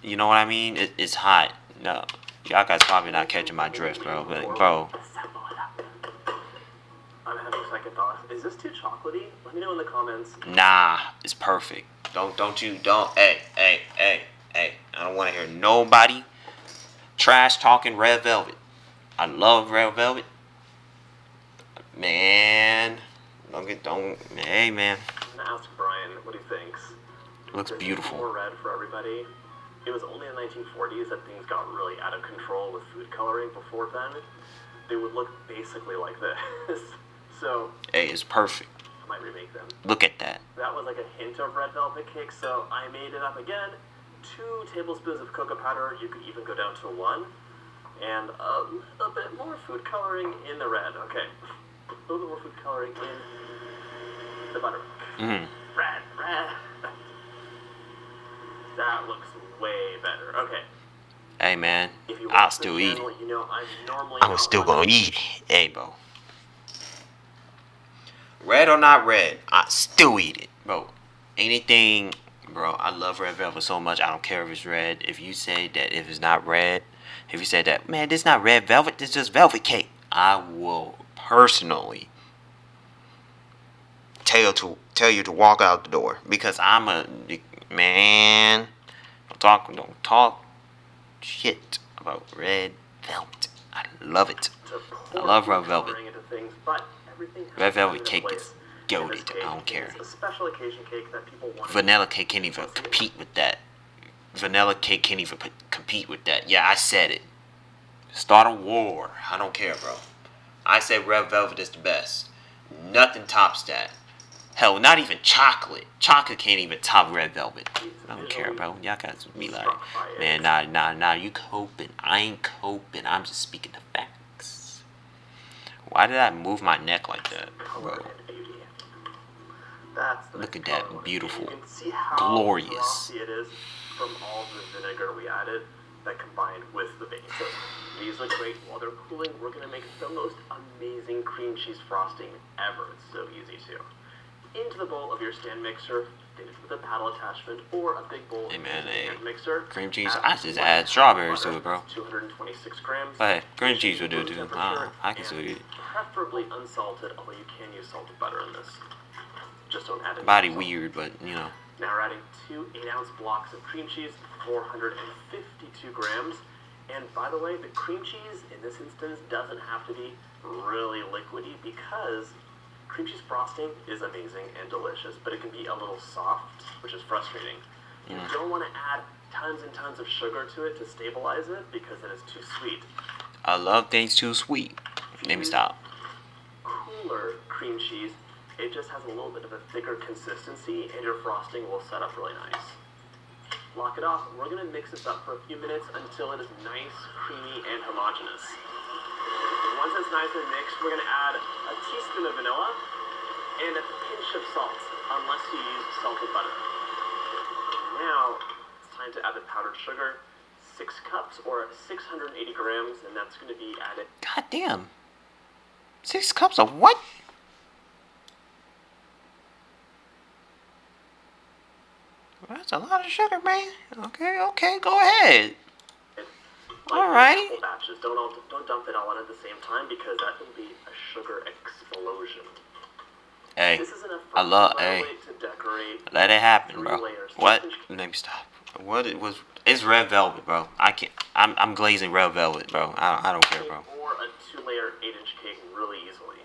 You know what I mean? It's hot. No, y'all guys probably not catching my drift, bro. But bro, Assemble it up. I'm having second thoughts. Is this too chocolatey? Let me know in the comments. nah, it's perfect. Hey. I don't want to hear nobody trash talking red velvet. I love red velvet. Man, hey man. I'm gonna ask Brian what he thinks. Looks There's beautiful. More red for everybody. It was only in the 1940s that things got really out of control with food coloring. Before then, they would look basically like this. So, Hey, it's perfect. I might remake them. Look at that. That was like a hint of red velvet cake, so I made it up again. 2 tablespoons of cocoa powder, you could even go down to 1. And a little bit more food coloring in the red. Okay. A little bit more food coloring in the buttermilk. Red. That looks way better. Okay. Hey man, If you I'll watch the still eat channel, it. you know I'm normally I'm not still one- gonna eat it. Hey, bro. Red or not red, I still eat it, bro. Anything, bro. I love red velvet so much. I don't care if it's red. If you say that if it's not red, if you say that, man, this not red velvet, this just velvet cake, I will personally tell you to walk out the door because I'm a man. Don't talk shit about red velvet. I love it. to I pour love food red velvet. coloring into things, but everything has Red to velvet fit in cake place. is And this goated. cake I don't care. is a special occasion cake that people want. Vanilla cake can't even compete with that. Vanilla cake can't even compete with that. Yeah, I said it. Start a war. I don't care, bro. I say red velvet is the best. Nothing tops that. Hell, not even chocolate. Chocolate can't even top red velvet. I don't care, bro. Y'all guys be like, man, nah, you coping. I ain't coping. I'm just speaking the facts. Why did I move my neck like that, Color bro? and beauty. That's the Look next at that, color. beautiful, You can see how glorious. frosty it is from all the vinegar we added that combined with the base. So these look great while they're cooling. We're gonna make the most amazing cream cheese frosting ever. It's so easy too. Into the bowl of your stand mixer, get it with a paddle attachment or a big bowl Hey, man, stand mixer. cream cheese. I just add strawberries to it, bro. 226 grams. Hey, cream cheese will do Room too. temperature, I can and still eat it. preferably unsalted, although you can use salted butter in this. Just don't add any Body salt. weird, but you know. Now we're adding 2 8-ounce blocks of cream cheese, 452 grams. And by the way, the cream cheese in this instance doesn't have to be really liquidy because cream cheese frosting is amazing and delicious, but it can be a little soft, which is frustrating. You don't want to add tons and tons of sugar to it to stabilize it because it is too sweet. I love things too sweet. Let me stop. Cooler cream cheese, it just has a little bit of a thicker consistency and your frosting will set up really nice. Lock it off. We're going to mix this up for a few minutes until it is nice, creamy, and homogeneous. Once it's nice and mixed, we're going to add a teaspoon of vanilla and a pinch of salt, unless you use salted butter. Now, it's time to add the powdered sugar, 6 cups or 680 grams, and that's going to be added. God damn. 6 cups of what? That's a lot of sugar, man. Okay, go ahead. Alrighty. Couple batches. Don't dump it all in at the same time because that will be a sugar explosion. Hey, This is an I effective love. Hey, way to decorate let it happen, 3 bro. layers. What? Let me stop. What it was? It's red velvet, bro. I can't. I'm glazing red velvet, bro. I don't care, bro. Or a 2-layer 8-inch cake really easily.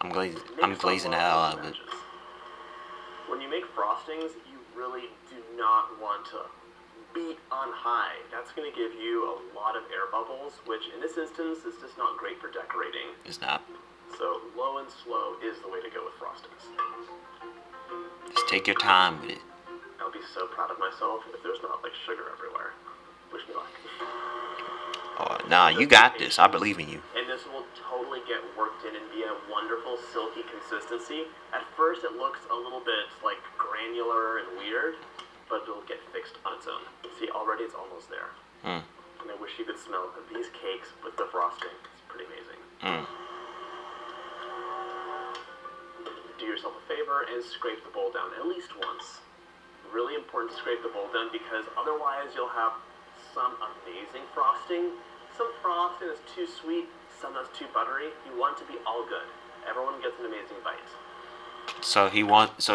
I'm glazing. I'm Mix glazing on the low hell multi out of it. batches. When you make frostings, you really do not want to beat on high. That's going to give you a lot of air bubbles, which in this instance is just not great for decorating. It's not. So low and slow is the way to go with frostings. Just take your time with it. I'll be so proud of myself if there's not like sugar everywhere. Wish me luck. Oh, nah, you got this. I believe in you. And this will totally get worked in and be a wonderful silky consistency. At first it looks a little bit like granular and weird, but it'll get fixed on its own. See, already it's almost there. And I wish you could smell these cakes with the frosting. It's pretty amazing. Do yourself a favor and scrape the bowl down at least once. Really important to scrape the bowl down because otherwise you'll have some amazing frosting, some frosting that's too sweet, some that's too buttery. You want it to be all good. Everyone gets an amazing bite. So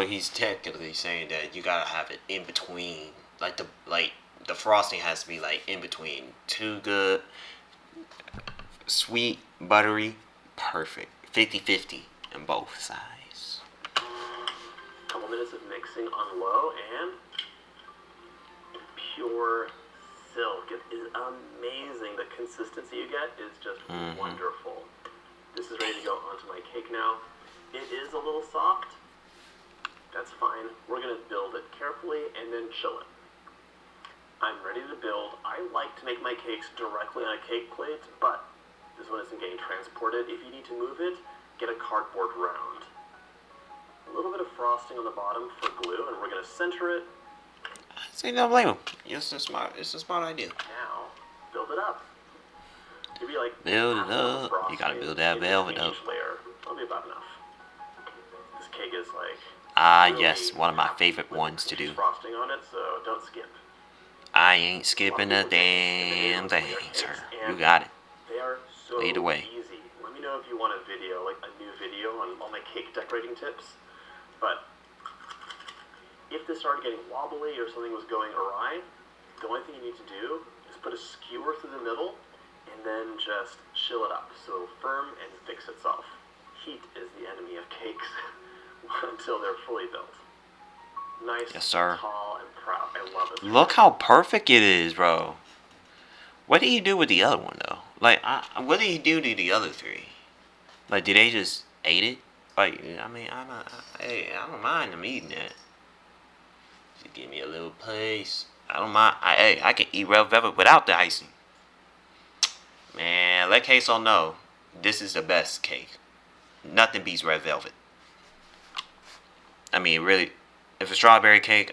he's technically saying that you gotta have it in between. Like the frosting has to be like in between. Too good, sweet, buttery, perfect. 50-50 in both sides. Couple minutes of mixing on low and pure silk. It is amazing. The consistency you get is just wonderful. This is ready to go onto my cake now. It is a little soft. That's fine. We're going to build it carefully and then chill it. I'm ready to build. I like to make my cakes directly on a cake plate, but this one isn't getting transported. If you need to move it, get a cardboard round. A little bit of frosting on the bottom for glue, and we're going to center it. See, don't blame him. It's a smart idea. Now, build it up. Give you like Build it up. You gotta build that velvet up. Each layer. That'll be about enough. This cake is like really yes, one of my favorite ones to do. frosting on it, so don't skip. I ain't skipping a damn thing, sir. You got it. They are so Lead the way. easy. Let me know if you want a video, like a new video on all my cake decorating tips. But if this started getting wobbly or something was going awry, the only thing you need to do is put a skewer through the middle and then just chill it up so it'll firm and fix itself. Heat is the enemy of cakes until they're fully built. Nice, Yes, sir. tall, and proud. I love it. Look how perfect it is, bro. What did he do with the other one, though? Like, what did he do to the other three? Like, did they just ate it? Like, I mean, I don't mind them eating that. Just give me a little place. I don't mind. I can eat red velvet without the icing. Man, let Queso know this is the best cake. Nothing beats red velvet. I mean, really, if a strawberry cake,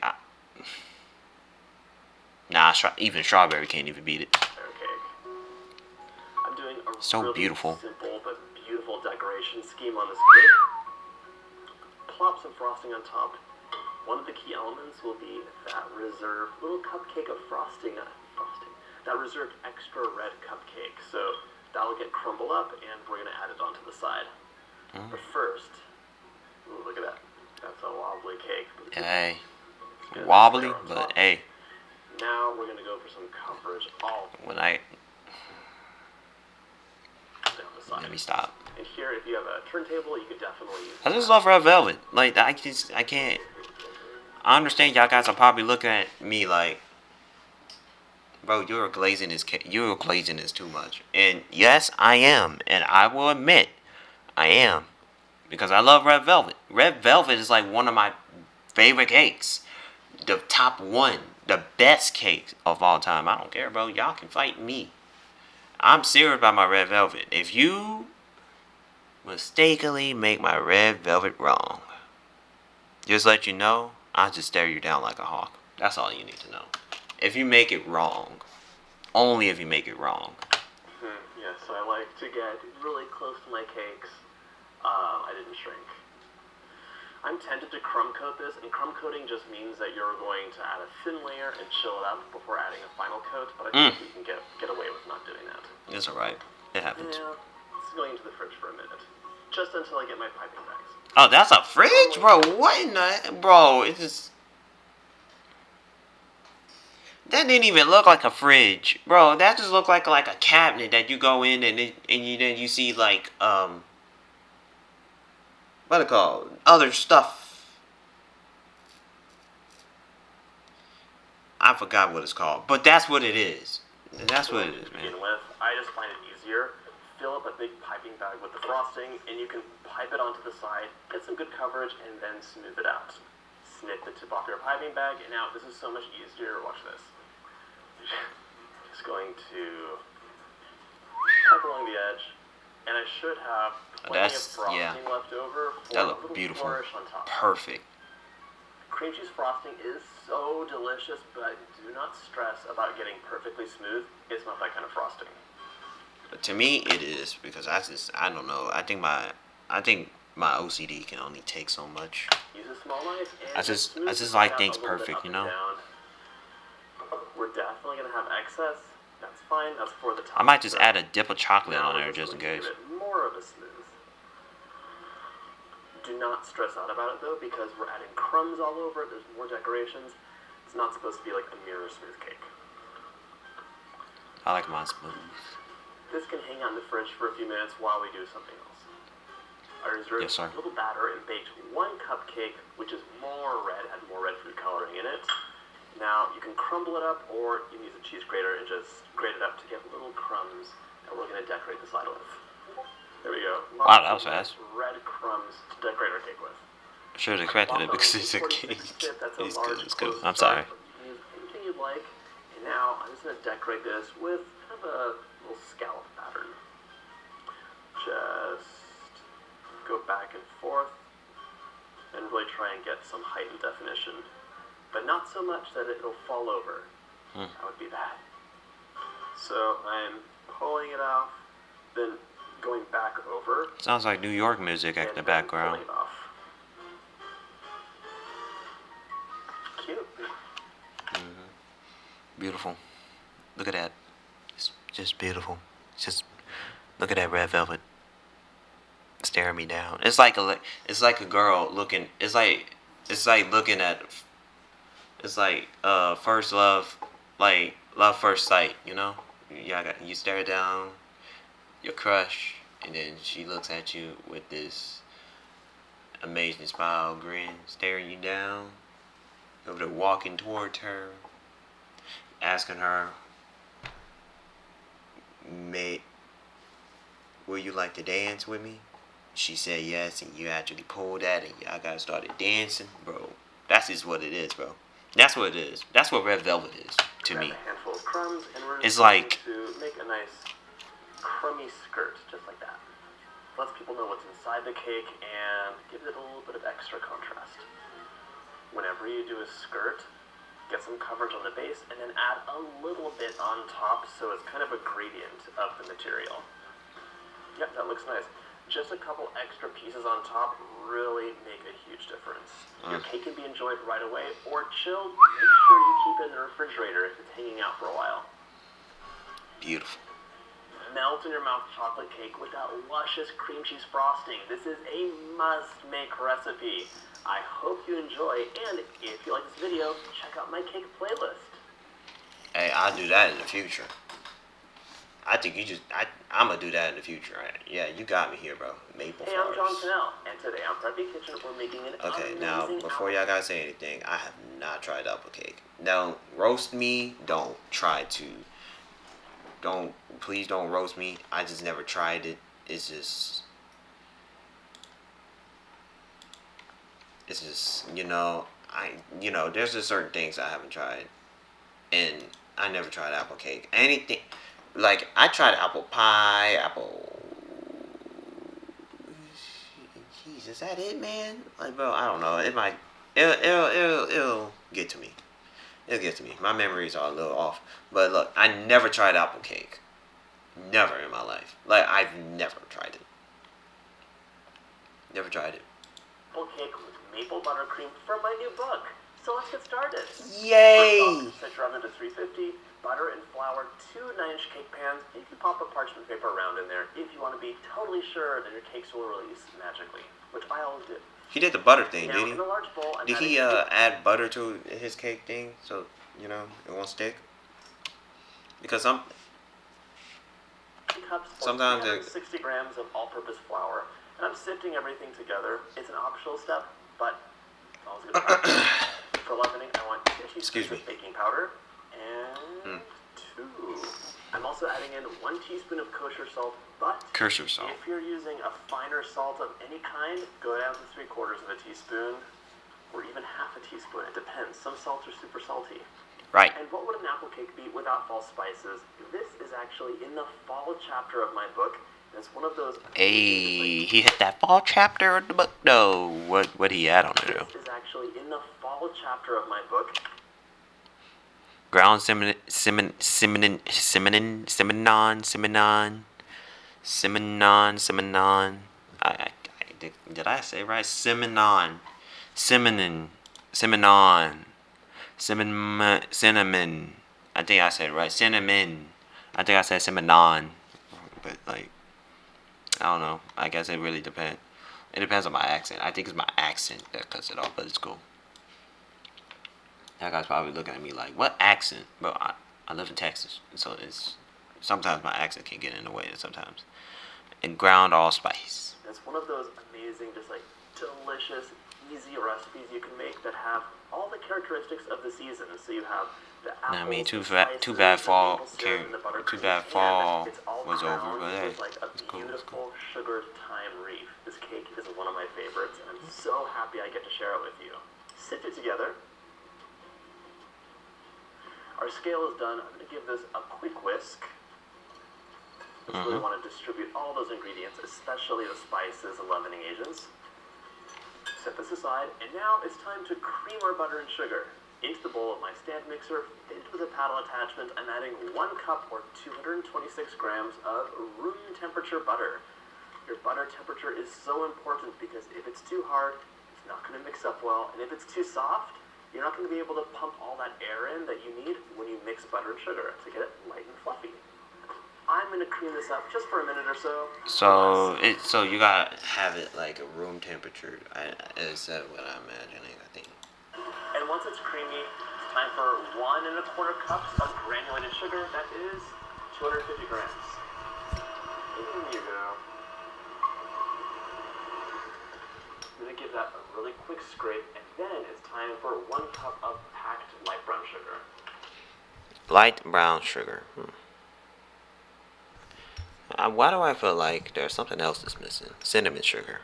even strawberry can't even beat it. Cake. I'm doing a So really beautiful. simple but beautiful decoration scheme on this cake. Plop some frosting on top. One of the key elements will be that reserved little cupcake of frosting. That reserved extra red cupcake. So that'll get crumbled up and we're going to add it onto the side. But first, ooh, look at that. That's a wobbly cake. Hey, wobbly, but hey. Now we're going to go for some coverage all When down the side. let me stop. And here, if you have a turntable, you could definitely use I just love red velvet. Like, I can't. I understand y'all guys are probably looking at me like, bro, you're glazing this too much. And yes, I am, and I will admit, I am, because I love red velvet. Red velvet is like one of my favorite cakes. The top one, the best cake of all time. I don't care, bro. Y'all can fight me. I'm serious about my red velvet. If you mistakenly make my red velvet wrong, just let you know, I'll just stare you down like a hawk. That's all you need to know. If you make it wrong, only if you make it wrong. Yeah, so I like to get really close to my cakes. I didn't shrink. I'm tempted to crumb coat this, and crumb coating just means that you're going to add a thin layer and chill it up before adding a final coat, but I think we can get away with not doing that. It's alright. It happens. Yeah, it's going into the fridge for a minute. Just until I get my piping bags. Oh, that's a fridge, bro. What in the bro? It just that didn't even look like a fridge, bro. That just looked like a cabinet that you go in and you then you see like what it called other stuff. I forgot what it's called, but that's what it is. That's what it is, To man. begin with, I just find it easier. Fill up a big piping bag with the frosting, and you can pipe it onto the side, get some good coverage, and then smooth it out. Snip the tip off your piping bag, and now this is so much easier. Watch this. Just going to pipe along the edge, and I should have plenty of frosting left over for That a looked little beautiful. flourish on top. Perfect. Cream cheese frosting is so delicious, but do not stress about getting perfectly smooth. It's not that kind of frosting. But to me, it is because I don't know. I think my OCD can only take so much. Use a small knife and I just like things perfect, you know. We're definitely gonna have excess. That's fine. That's for the top. I might just add a dip of chocolate on there just in case. Give it more of a smooth. Do not stress out about it though, because we're adding crumbs all over it. There's more decorations. It's not supposed to be like a mirror smooth cake. I like mine smooth. This can hang out in the fridge for a few minutes while we do something else. I reserved a little batter and baked one cupcake, which is more red, had more red food coloring in it. Now you can crumble it up, or you can use a cheese grater and just grate it up to get little crumbs that we're going to decorate the side with. There we go. Wow, that was fast. Red crumbs to decorate our cake with. I should have expected it because it's a cake. It's good. It's good. I'm sorry. You can use anything you'd like. And now I'm just going to decorate this with kind of a little scallop pattern. Just go back and forth and really try and get some height and definition, but not so much that it'll fall over. That would be bad. So I'm pulling it off, then going back over. Sounds like New York music in the background. Pulling it off. Cute. Beautiful. Look at that. It's just beautiful. Just look at that red velvet staring me down. It's like a girl looking. It's like looking at. It's like first love, like love first sight. You know, you stare down your crush, and then she looks at you with this amazing smile, grin, staring you down. Over there walking towards her, asking her, "Mate, would you like to dance with me?" She said yes, and you actually pulled that, and y'all got started dancing, bro. That's just what it is, bro. That's what it is. That's what red velvet is to me. A handful of crumbs, and we're it's like to make a nice crummy skirt, just like that. Lets people know what's inside the cake and gives it a little bit of extra contrast. Whenever you do a skirt, get some coverage on the base, and then add a little bit on top, so it's kind of a gradient of the material. Yep, that looks nice. Just a couple extra pieces on top really make a huge difference. Your cake can be enjoyed right away or chilled. Make sure you keep it in the refrigerator if it's hanging out for a while. Beautiful. Melt in your mouth chocolate cake with that luscious cream cheese frosting. This is a must-make recipe. I hope you enjoy, and if you like this video, check out my cake playlist. Hey, I'll do that in the future. I think I'm gonna do that in the future. Right? Yeah, you got me here, bro. Maple Hey, I'm John Fennell, and today on Preppy Kitchen, we're making an Okay, now, before y'all guys say anything, I have not tried apple cake. Don't roast me. Please don't roast me. I just never tried it. It's just, there's just certain things I haven't tried. And I never tried apple cake. Anything, like, I tried apple pie, jeez, is that it, man? Like, bro, I don't know. It'll get to me. It'll get to me. My memories are a little off. But look, I never tried apple cake. Never in my life. Like, I've never tried it. Never tried it. Apple cake with maple buttercream from my new book. So let's get started. Yay! First off, set your oven to 350, butter and flour, 2 9-inch cake pans. You can pop a parchment paper around in there if you want to be totally sure that your cakes will release magically. which I always do. He did the butter thing, Now, did he? in a large bowl, I'm Did adding he add butter to his cake thing so it won't stick? Because cups or sometimes 360 grams of all-purpose flour, and I'm sifting everything together. It's an optional step, but it's always good practice. For leavening, I want 2 teaspoons of baking powder and 2. I'm also adding in 1 teaspoon of kosher salt, but kosher salt. if you're using a finer salt of any kind, go down to 3/4 of a teaspoon or even half a teaspoon. It depends. Some salts are super salty. Right. And what would an apple cake be without fall spices? This is actually in the fall chapter of my book. And it's one of those. Hey, he hit that fall chapter of the book though. What he add on it though? This is actually in the fall chapter of my book. Ground cinnamon. Did I say right? Cinnamon. Cinnamon. I think I said it right. Cinnamon. I think I said cinnamon. But I don't know. I guess it really depends. It depends on my accent. I think it's my accent that cuts it off, but it's cool. That guy's probably looking at me like, what accent? Bro, I live in Texas, so it's sometimes my accent can get in the way sometimes. And ground allspice. It's one of those amazing, just like delicious, easy recipes you can make that have all the characteristics of the season. So you have the apples, too bad fall was over, but hey, it's like a beautiful sugar thyme reef. This cake is one of my favorites, and I'm so happy I get to share it with you. Sift it together. Our scale is done. I'm going to give this a quick whisk. I really want to distribute all those ingredients, especially the spices and leavening agents. Set this aside, and now it's time to cream our butter and sugar. Into the bowl of my stand mixer, fitted with a paddle attachment, I'm adding 1 cup or 226 grams of room temperature butter. Your butter temperature is so important because if it's too hard, it's not going to mix up well, and if it's too soft, you're not going to be able to pump all that air in that you need when you mix butter and sugar to get it light and fluffy. I'm going to cream this up just for a minute or so. So you gotta have it like a room temperature. Is that what I'm imagining? I think. And once it's creamy, it's time for 1 1/4 cups of granulated sugar. That is 250 grams. In you go. I'm going to give that a really quick scrape, and then it's time for 1 cup of packed light brown sugar. Light brown sugar. Why do I feel like there's something else that's missing? Cinnamon sugar.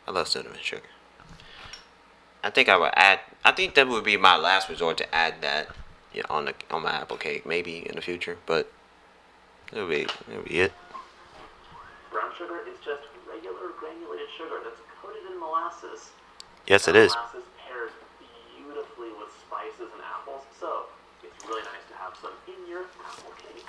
I love cinnamon sugar. I think I would add. I think that would be my last resort to add that on my apple cake, maybe in the future. But it'll be it. Brown sugar is just regular granulated sugar that's coated in molasses. Yes, it is. Molasses pairs beautifully with spices and apples, so it's really nice to have some in your apple cake.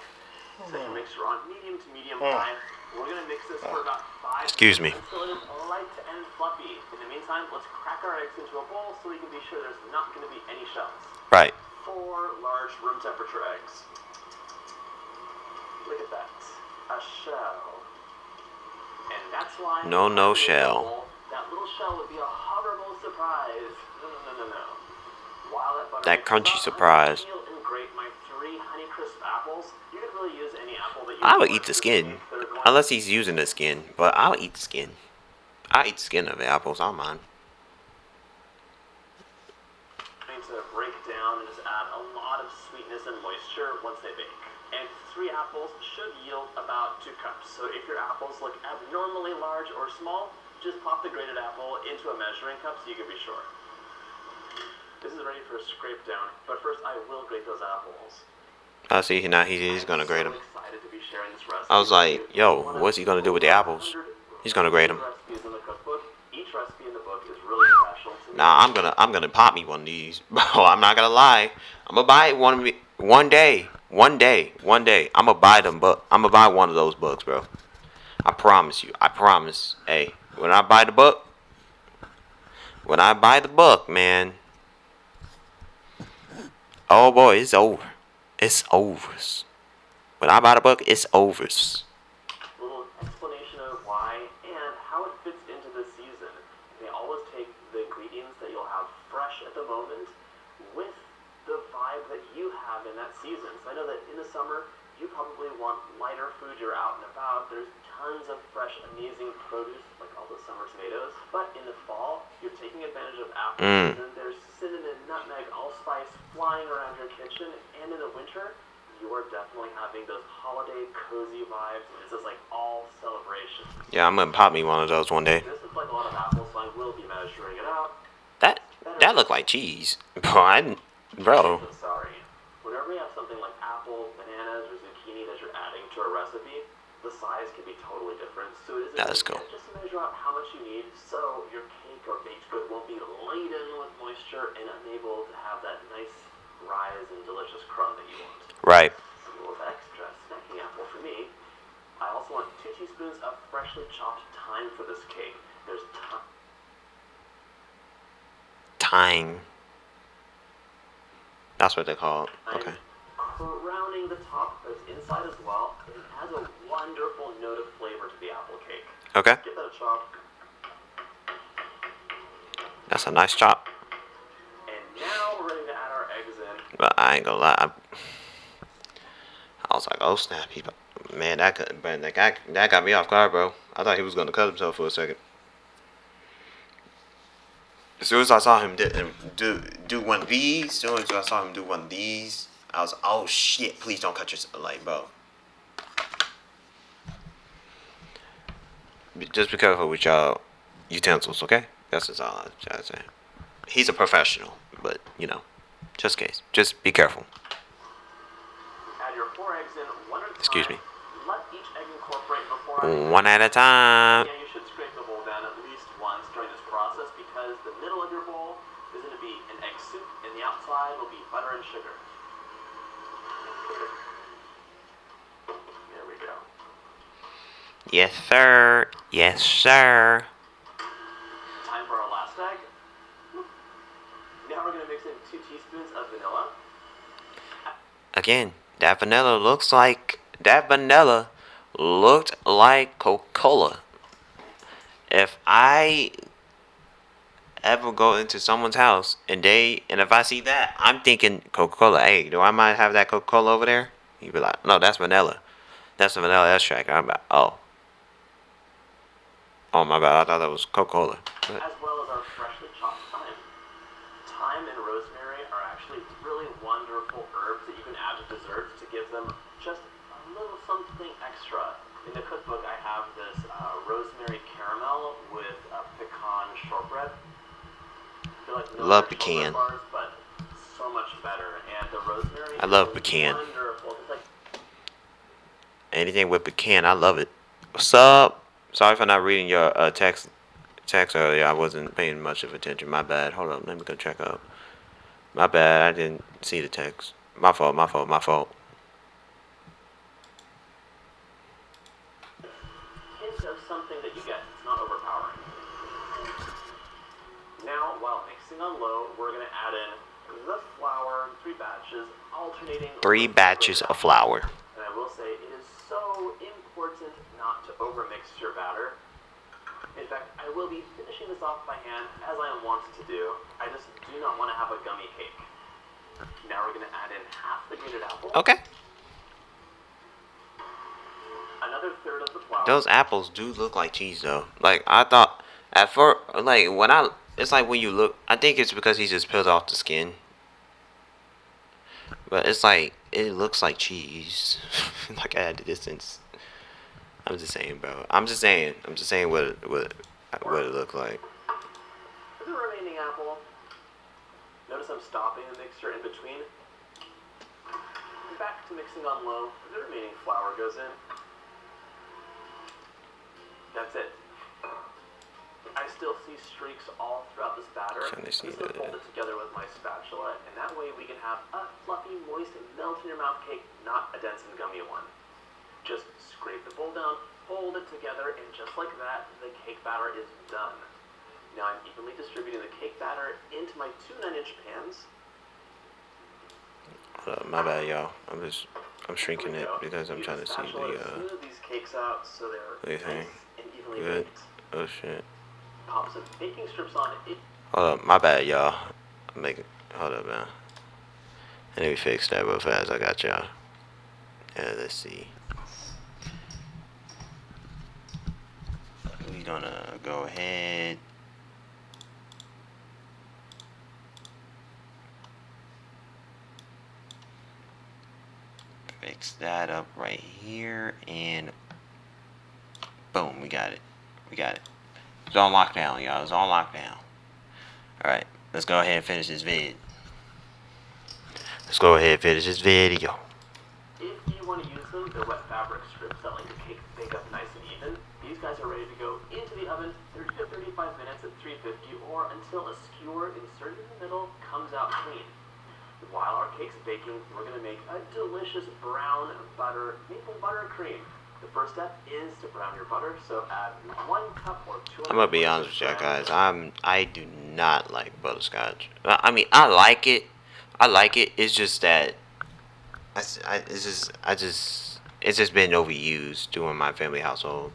Set your mixer on medium to medium high. We're going to mix this for about 5 Excuse me. minutes until it is light and fluffy. In the meantime, let's crack our eggs into a bowl so we can be sure there's not going to be any shells. Right. 4 large room temperature eggs. Look at that. A shell. And that's why... No shell. That little shell would be a horrible surprise. No. While that butter that crunchy surprise. And grate my 3 Honeycrisp apples. You could really use any apple that you I would eat the skin. Unless he's using the skin. But I'll eat the skin. I'll eat the skin of the apples. I don't mind. Going to break down and just add a lot of sweetness and moisture once they bake. And 3 apples should yield about 2 cups. So if your apples look abnormally large or small, just pop the grated apple into a measuring cup so you can be sure. This is ready for a scrape down, but first I will grate those apples. I see. Now he's gonna grate them. Excited to be sharing this recipe. I was like, yo, what's he gonna do with the apples? He's gonna grate them. Each recipe in the book is really special to me. Nah, I'm gonna pop me one of these, bro. I'm not gonna lie. I'm gonna buy one day. I'm gonna buy them, but I'm gonna buy one of those books, bro. I promise you. I promise. Hey, when I buy the book, man. Oh boy, it's over. It's over. When I buy the book, it's over. Little explanation of why and how you have in that season. So I know that in the summer, you probably want lighter food. You're out and about. There's tons of fresh, amazing produce, like all the summer tomatoes. But in the fall, you're taking advantage of apple season. There's cinnamon, nutmeg, allspice flying around your kitchen. And in the winter, you are definitely having those holiday cozy vibes. This is like all celebration. Yeah, I'm gonna pop me one of those one day. This looks like a lot of apples, so I will be measuring it out. That looked like cheese. Bro. I'm sorry. Whenever you have something like apple, bananas, or zucchini that you're adding to a recipe, the size can be totally different. So it is That's cool. just measure out how much you need so your cake or baked good won't be laden with moisture and unable to have that nice rise and delicious crumb that you want. Right. A little extra snacking apple for me. I also want 2 teaspoons of freshly chopped thyme for this cake. There's Thyme. That's what they call it. Okay. Crowning the top, but it's inside as well. It has a wonderful note of flavor to the apple cake. Okay. Give that a chop. That's a nice chop. And now we're ready to add our eggs in. But I ain't gonna lie. I was like, oh snap, man, that got me off guard, bro. I thought he was gonna cut himself for a second. As soon as I saw him do one of these, I was, oh shit, please don't cut yourself, like, bro. Just be careful with y'all utensils, okay? That's just all I'm trying to say. He's a professional, but, you know, just in case. Just be careful. Add your 4 eggs in one at a time. Excuse me. Let each egg incorporate before adding One at a time. Yeah, you should scrape the bowl down at least once during this process because the middle of your bowl is going to be an egg soup and the outside will be butter and sugar. There we go. Yes, sir. Yes, sir. Time for our last egg. Now we're going to mix in 2 teaspoons of vanilla. Again, that vanilla looked like Coca-Cola. If I ever go into someone's house and if I see that, I'm thinking Coca-Cola. Hey, do I might have that Coca-Cola over there? You'd be like, no, that's vanilla. That's the vanilla extract. I'm like, oh my bad. I thought that was Coca-Cola. As well as our freshly chopped thyme. Thyme and rosemary are actually really wonderful herbs that you can add to desserts to give them just a little something extra. In the cookbook, I have this rosemary caramel with pecan shortbread. Love pecan. Bars, but so much better. And the rosemary. I love pecan. Wonderful. It's like anything with pecan, I love it. What's up? Sorry for not reading your text earlier. I wasn't paying much of attention. My bad. Hold on. Let me go check up. My bad. I didn't see the text. My fault. Hint of something that you get. It's not overpowering. Now, while mixing on low, we're going to add in the flour, 3 batches, alternating. 3 batches of flour. And I will say, it is so important not to overmix your batter. In fact, I will be finishing this off by hand, as I am wont to do. I just do not want to have a gummy cake. Now we're going to add in half the grated apple. Okay. Another third of the flour. Those apples do look like cheese, though. Like, I thought, at first, like, it's like when you look, I think it's because he just peeled off the skin. But it's like, it looks like cheese. Like, at a distance. I'm just saying, bro. I'm just saying what it looked like. For the remaining apple, notice I'm stopping the mixture in between. Back to mixing on low. The remaining flour goes in. That's it. I still see streaks all throughout this batter. Trying to see I'm just going to fold it together with my spatula, and that way we can have a fluffy, moist, melt in your mouth cake, not a dense and gummy one. Just scrape the bowl down, fold it together, and just like that, the cake batter is done. Now I'm evenly distributing the cake batter into my 2 9-inch pans. My bad, y'all. I'm shrinking it because I'm trying to see smooth these cakes out so they're nice and evenly baked. Oh shit. Pop some baking strips on it. Hold up, my bad, y'all. Hold up, man. Let me fix that real fast. I got y'all. Let's see. We're gonna go ahead. Fix that up right here, and boom, we got it. We got it. It's on lockdown, y'all. It's on lockdown. Alright, let's go ahead and finish this vid. Let's go ahead and finish this video. If you want to use them, they're wet fabric strips that let your cake bake up nice and even. These guys are ready to go into the oven 30 to 35 minutes at 350 or until a skewer inserted in the middle comes out clean. While our cake's baking, we're going to make a delicious brown butter maple buttercream. The first step is to brown your butter, so add 1 cup or 200. I'm gonna be honest with y'all guys. I do not like butterscotch. I mean, I like it. I like it. It's just that it's just been overused during my family household.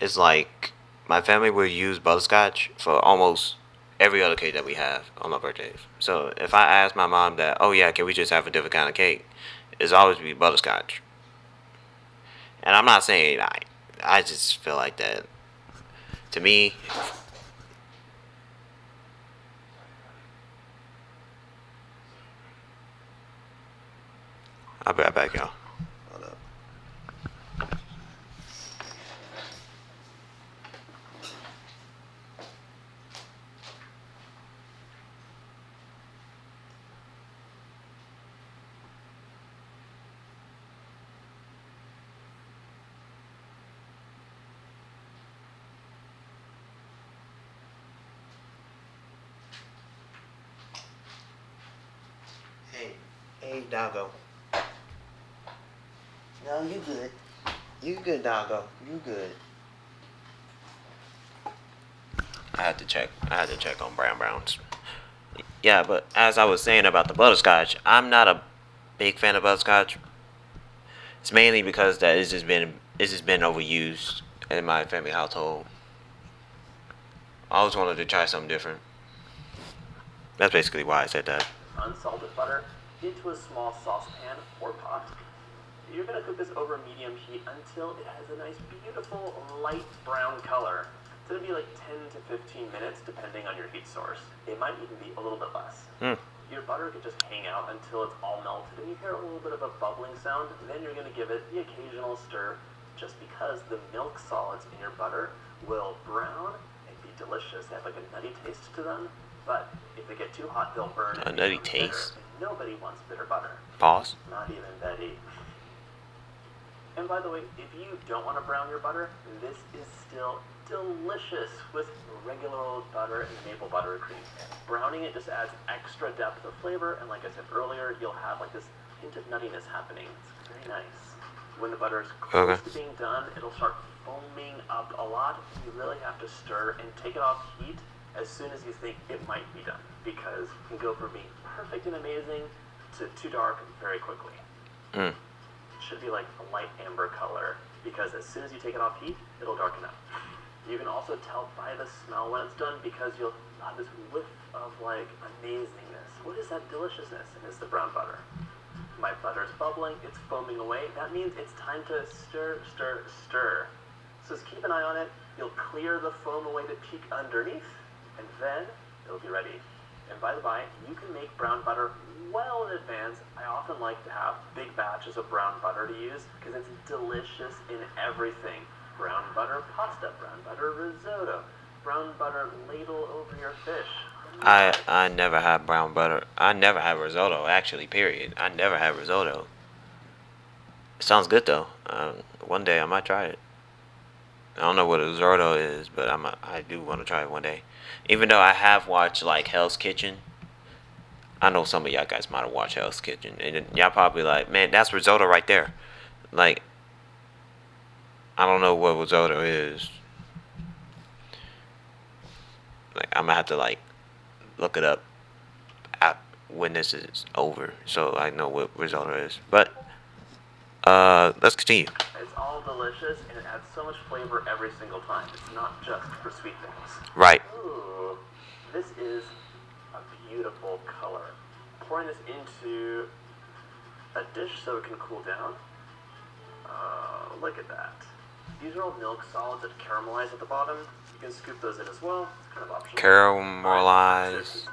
It's like my family will use butterscotch for almost every other cake that we have on our birthdays. So if I ask my mom that, oh yeah, can we just have a different kind of cake? It's always be butterscotch. And I'm not saying I just feel like that. To me, I'll be right back, y'all. Hold up. Hey, doggo. No, you good. You good, doggo. You good. I had to check on Brown Browns. Yeah, but as I was saying about the butterscotch, I'm not a big fan of butterscotch. It's mainly because that it's just been overused in my family household. I always wanted to try something different. That's basically why I said that. Unsalted butter into a small saucepan or pot. You're going to cook this over medium heat until it has a nice, beautiful, light brown color. It's going to be like 10 to 15 minutes, depending on your heat source. It might even be a little bit less. Your butter could just hang out until it's all melted, and you hear a little bit of a bubbling sound. Then you're going to give it the occasional stir, just because the milk solids in your butter will brown and be delicious. They have like a nutty taste to them. But if they get too hot, they'll burn. A nutty taste? Nobody wants bitter butter. Pause. Not even Betty. And by the way, if you don't want to brown your butter, this is still delicious with regular old butter and maple buttercream. Browning it just adds extra depth of flavor, and like I said earlier, you'll have like this hint of nuttiness happening. It's very nice. When the butter is close to being done, it'll start foaming up a lot. You really have to stir and take it off heat as soon as you think it might be done, because it can go from being perfect and amazing to too dark very quickly. It should be like a light amber color, because as soon as you take it off heat, it'll darken up. You can also tell by the smell when it's done, because you'll have this whiff of like amazingness. What is that deliciousness? And it's the brown butter. My butter's bubbling, it's foaming away. That means it's time to stir, stir, stir. So just keep an eye on it. You'll clear the foam away to peek underneath, and then it'll be ready. And by the by, you can make brown butter well in advance. I often like to have big batches of brown butter to use because it's delicious in everything. Brown butter pasta, brown butter risotto, brown butter ladle over your fish. I never had brown butter. I never had risotto, actually, period. I never had risotto. It sounds good, though. One day I might try it. I don't know what a risotto is, but I do want to try it one day. Even though I have watched, like, Hell's Kitchen. I know some of y'all guys might have watched Hell's Kitchen. And y'all probably like, man, that's risotto right there. Like, I don't know what risotto is. Like, I'm gonna have to, like, look it up when this is over, so I know what risotto is. But let's continue. It's all delicious, and it adds so much flavor every single time. It's not just for sweet things. Right. Ooh, this is a beautiful color. pouring this into a dish so it can cool down. Look at that. These are all milk solids that caramelize at the bottom. You can scoop those in as well. It's kind of optional. Caramelize.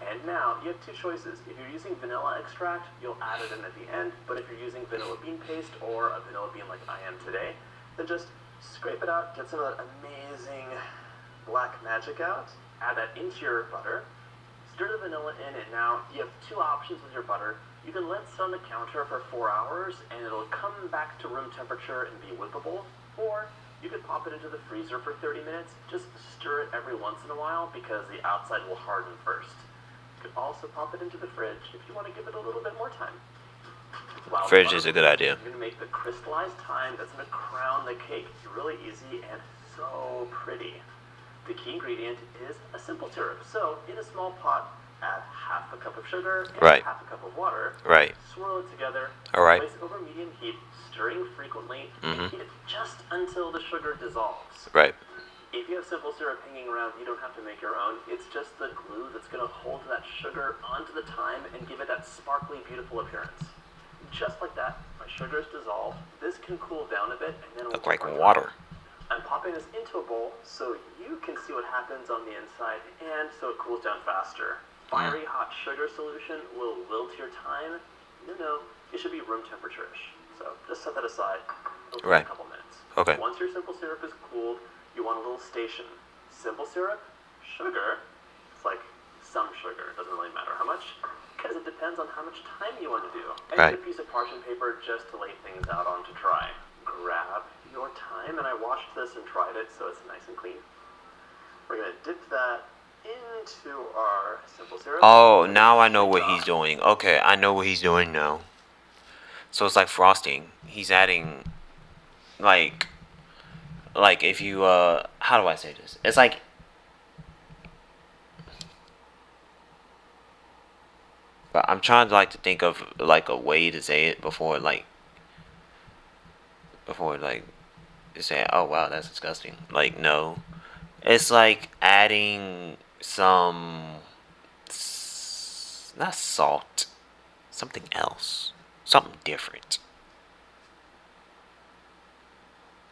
And now you have two choices. If you're using vanilla extract, you'll add it in at the end. But if you're using vanilla bean paste or a vanilla bean like I am today, then just scrape it out, get some of that amazing black magic out, add that into your butter, stir the vanilla in, and now you have two options with your butter. You can let it sit on the counter for 4 hours and it'll come back to room temperature and be whippable, or you could pop it into the freezer for 30 minutes. Just stir it every once in a while because the outside will harden first. You could also pop it into the fridge if you want to give it a little bit more time. Fridge is a good idea. You're going to make the crystallized thyme that's going to crown the cake. It's really easy and so pretty. The key ingredient is a simple syrup. So in a small pot, add half a cup of sugar and half a cup of water. Swirl it together. Place it over medium heat, stirring frequently, and heat it just until the sugar dissolves. If you have simple syrup hanging around, you don't have to make your own. It's just the glue that's going to hold that sugar onto the thyme and give it that sparkly, beautiful appearance. Just like that, my sugar is dissolved. This can cool down a bit, and then it'll look like water. I'm popping this into a bowl so you can see what happens on the inside, and so it cools down faster. Fiery hot sugar solution will wilt your thyme. No, it should be room temperature-ish. So just set that aside. It'll take a couple minutes. Once your simple syrup is cooled, you want a little station. Simple syrup, sugar. It's like some sugar. It doesn't really matter how much, because it depends on how much time you want to do. And a piece of parchment paper just to lay things out on to dry. Grab your thyme, and I washed this and dried it so it's nice and clean. We're going to dip that into our simple syrup. Oh, now I know what he's doing. Okay, I know what he's doing now. So it's like frosting. He's adding, like if you, how do I say this? It's like, but I'm trying to to think of like a way to say it before you say, oh wow, that's disgusting. Like, no. It's like adding some, not salt, something else, something different.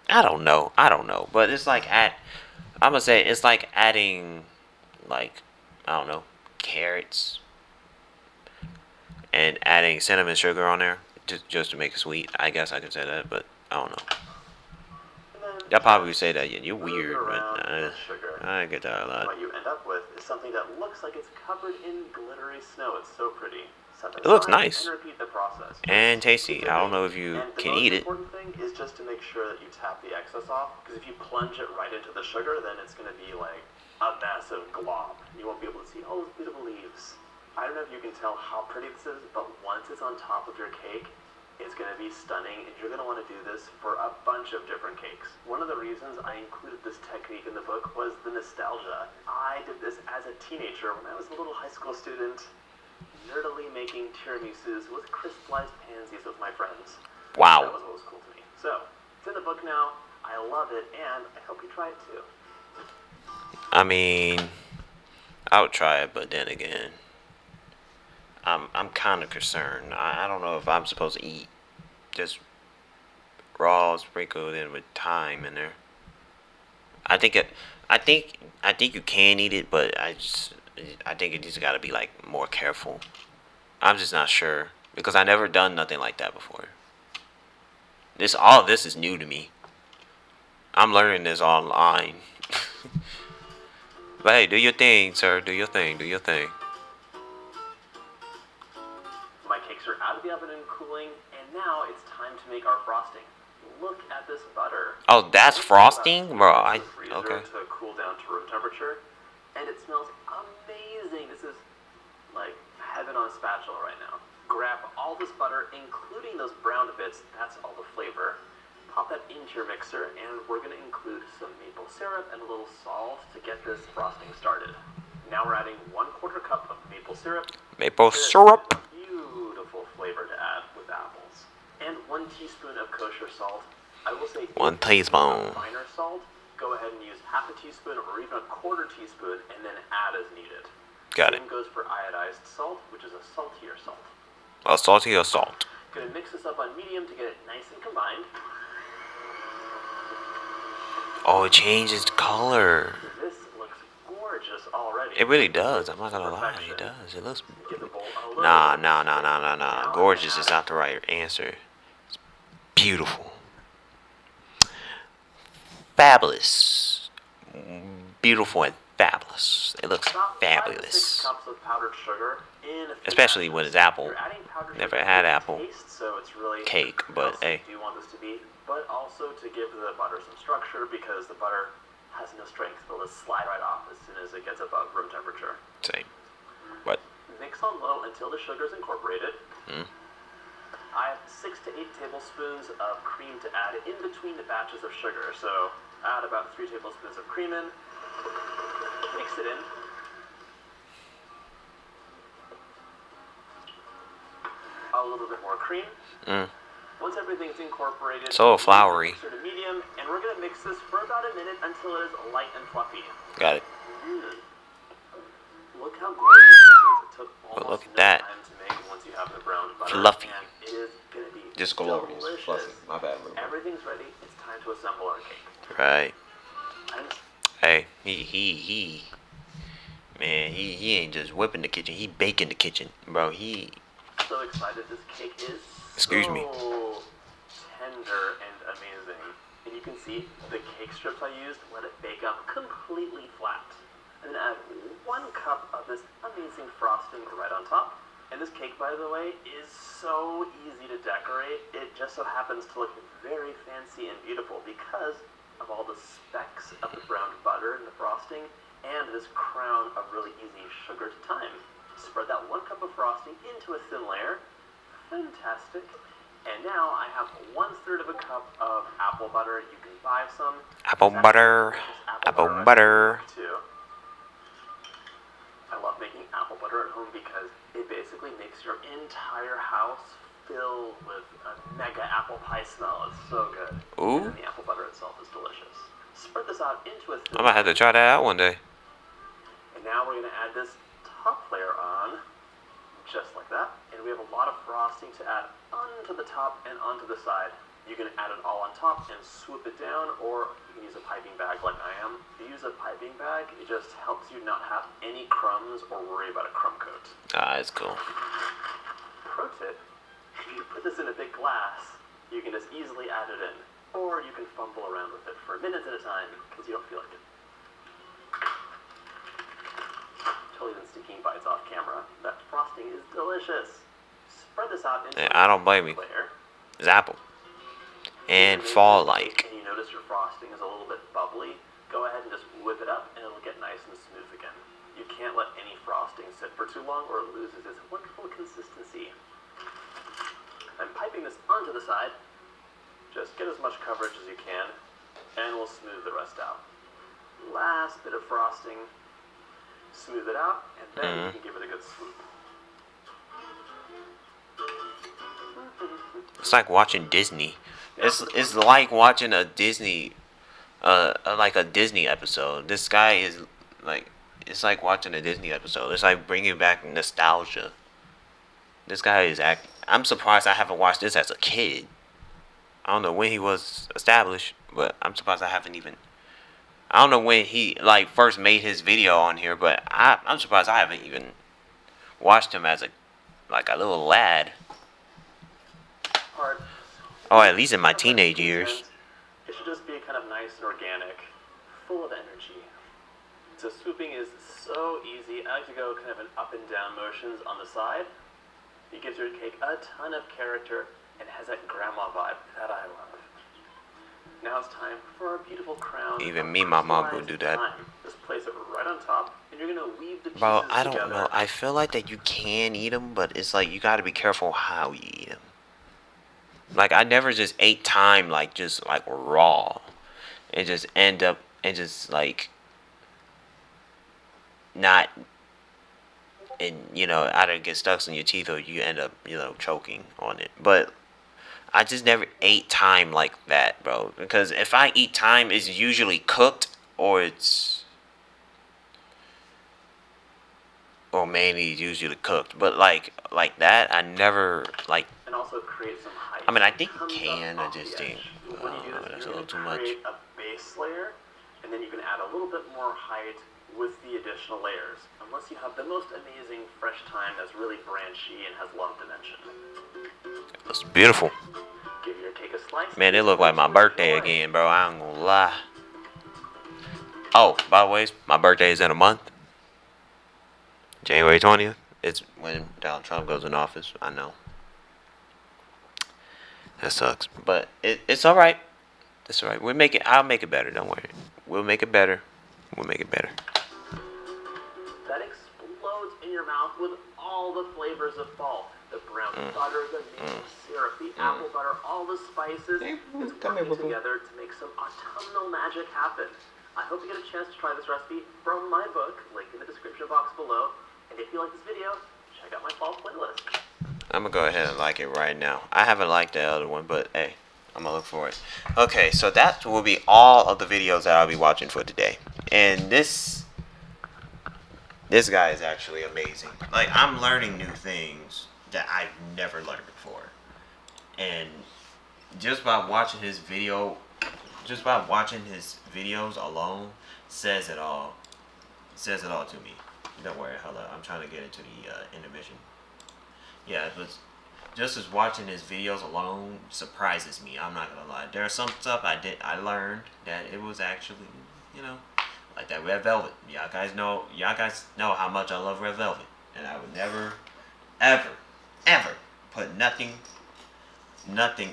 I don't know, but it's like I'm gonna say it's like adding, like, I don't know, carrots and adding cinnamon sugar on there just to make it sweet. I guess I could say that, but I don't know. Y'all probably say that, yeah, you're weird, but I get that a lot. What you end up with is something that looks like it's covered in glittery snow. It's so pretty. It looks nice. And repeat the process. And tasty. I don't know if you can eat it. The most important thing is just to make sure that you tap the excess off, because if you plunge it right into the sugar, then it's going to be like a massive glob. You won't be able to see all those beautiful leaves. I don't know if you can tell how pretty this is, but once it's on top of your cake, it's going to be stunning, and you're going to want to do this for a bunch of different cakes. One of the reasons I included this technique in the book was the nostalgia. I did this as a teenager when I was a little high school student, nerdily making tiramisus with crystallized pansies with my friends. Wow. That was what was cool to me. So, it's in the book now. I love it, and I hope you try it too. I mean, I would try it, but then again, I'm kind of concerned. I don't know if I'm supposed to eat just raw sprinkled in with thyme in there. I think you can eat it, but I think it just got to be like more careful. I'm just not sure because I never done nothing like that before. All of this is new to me. I'm learning this online. But hey, do your thing, sir. Do your thing. Do your thing. My cakes are out of the oven and cooling, and now it's time to make our frosting. Look at this butter. Oh, that's frosting, bro. Okay. To cool down to room temperature, and it smells amazing. This is like heaven on a spatula right now. Grab all this butter, including those browned bits. That's all the flavor. Pop that into your mixer, and we're going to include some maple syrup and a little salt to get this frosting started. Now we're adding 1/4 cup of maple syrup. Maple syrup. Beautiful flavor to add with apples. And 1 teaspoon of kosher salt. I will say 1 teaspoon. Finer salt. Go ahead and use half a teaspoon or even a 1/4 teaspoon, and then add as needed. Got it. Same goes for iodized salt, which is a saltier salt. A salty or salt? Gonna mix this up on medium to get it nice and combined. Oh, it changes color. This looks gorgeous already. It really does. I'm not gonna lie, it does. It looks. Give the bowl a little Nah. bit of a spin. Now Gorgeous I'm is gonna not the right answer. It's beautiful. Fabulous. Beautiful and fabulous. It looks about 5 to 6 fabulous. cups of powdered sugar in a few Especially when batches. it's apple. You're adding powdered Never sugar had to apple taste, so it's really cake, but how hey. do you want this to be? But also to give the butter some structure because the butter has no strength. It'll just slide right off as soon as it gets above room temperature. Same. What? Mix on low until the sugar is incorporated. I have 6 to 8 tablespoons of cream to add in between the batches of sugar. So add about 3 tablespoons of cream in. Mix it in. A little bit more cream. Once everything's incorporated, So floury. mix it to medium, and we're gonna mix this for about a minute until it is light and fluffy. Got it. Look how gorgeous this is. It took almost look at no that. time to make once you have the browned butter. Fluffy. And it is gonna be Just glorious. delicious. Fluffy. My bad. Everything's ready. It's time to assemble our cake. Right. And Hey, man, he ain't just whipping the kitchen. He baking the kitchen, bro. I'm so excited. This cake is Excuse so me. tender and amazing. And you can see the cake strips I used, let it bake up completely flat. And then add 1 cup of this amazing frosting right on top. And this cake, by the way, is so easy to decorate. It just so happens to look very fancy and beautiful because of all the specks of the browned butter and the frosting and this crown of really easy sugar to time. Spread that 1 cup of frosting into a thin layer. Fantastic. And now I have 1/3 of a cup of apple butter. You can buy some. Apple butter. Apple butter. Too. I love making apple butter at home because it basically makes your entire house filled with a mega apple pie smell. It's so good. Ooh. And the apple butter itself is delicious. Spread this out into a thin I might have to try that out one day. And now we're going to add this top layer on, just like that. And we have a lot of frosting to add onto the top and onto the side. You can add it all on top and swoop it down, or you can use a piping bag like I am. If you use a piping bag, it just helps you not have any crumbs or worry about a crumb coat. Ah, it's cool. Pro tip, if you put this in a big glass, you can just easily add it in. Or you can fumble around with it for minutes at a time because you don't feel like it. Totally been sticking bites off camera. That frosting is delicious. Spread this out into Yeah, I don't blame you. layer. It's apple. And fall like. And you notice your frosting is a little bit bubbly, go ahead and just whip it up and it'll get nice and smooth again. You can't let any frosting sit for too long or it loses its wonderful consistency. I'm piping this onto the side. Just get as much coverage as you can and we'll smooth the rest out. Last bit of frosting. Smooth it out and then you can give it a good swoop. It's like watching Disney. It's like watching a Disney, like a Disney episode. This guy is like, it's like watching a Disney episode. It's like bringing back nostalgia. This guy is I'm surprised I haven't watched this as a kid. I don't know when he was established, but I'm surprised I haven't even. I don't know when he like first made his video on here, but I'm surprised I haven't even watched him as a little lad. Oh, at least in my teenage years. It should just be kind of nice and organic, full of energy. So swooping is so easy. I like to go kind of in up and down motions on the side. It gives your cake a ton of character and has that grandma vibe that I love. Now it's time for our beautiful crown. Even me, my mom would do that. Just place it right on top, and you're gonna weave the pieces Bro, I don't together. know. I feel like that you can eat them, but it's like you gotta be careful how you eat them. Like I never just ate thyme like just like raw, and just end up and just like not, and either it gets stuck in your teeth or you end up choking on it. But I just never ate thyme like that, bro. Because if I eat thyme, it's usually cooked or it's or mayonnaise usually cooked, but like that, I never like. And also create some height. I mean, I think you Comes can. up I off just the think edge. What you do is that's a you're little going to too much. create a base layer, and then you can add a little bit more height with the additional layers. Unless you have the most amazing fresh thyme that's really branchy and has a lot of dimension. It's beautiful. Give your cake a slice. Man, it looked like my birthday again, bro. I ain't gonna lie. Oh, by the way, my birthday is in a month. January 20th. It's when Donald Trump goes in office. I know. That sucks. But it's alright. It's alright. I'll make it better. Don't worry. We'll make it better. We'll make it better. That explodes in your mouth with all the flavors of fall. The brown butter, the maple syrup, the apple butter, all the spices. It's working together to make some autumnal magic happen. I hope you get a chance to try this recipe from my book, link in the description box below. And if you like this video, check out my fall playlist. I'm gonna go ahead and like it right now. I haven't liked the other one, but hey, I'm gonna look for it. Okay, so that will be all of the videos that I'll be watching for today. And this guy is actually amazing. Like, I'm learning new things that I've never learned before. And just by watching his videos alone says it all. Says it all to me. Don't worry, hold up. I'm trying to get into the intermission. Yeah, but just as watching his videos alone surprises me. I'm not gonna lie. There's some stuff I learned that it was actually, like that red velvet. Y'all guys know how much I love red velvet, and I would never, ever, ever put nothing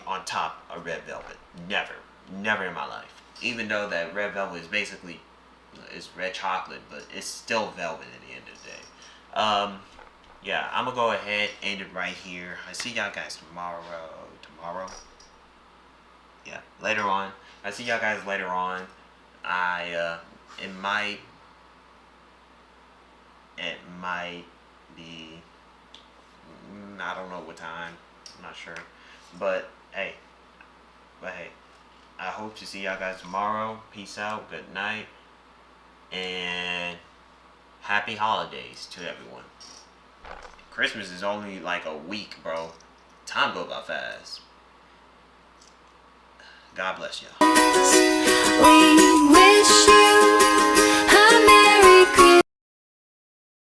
on top of red velvet. Never in my life. Even though that red velvet is basically red chocolate, but it's still velvet at the end of the day. Yeah, I'm gonna go ahead and end it right here. I see y'all guys tomorrow. Yeah, later on. I see y'all guys later on. It might be, I don't know what time. I'm not sure. But hey, I hope to see y'all guys tomorrow. Peace out. Good night. And happy holidays to everyone. Christmas is only like a week, bro. Time goes by fast. God bless y'all. We wish you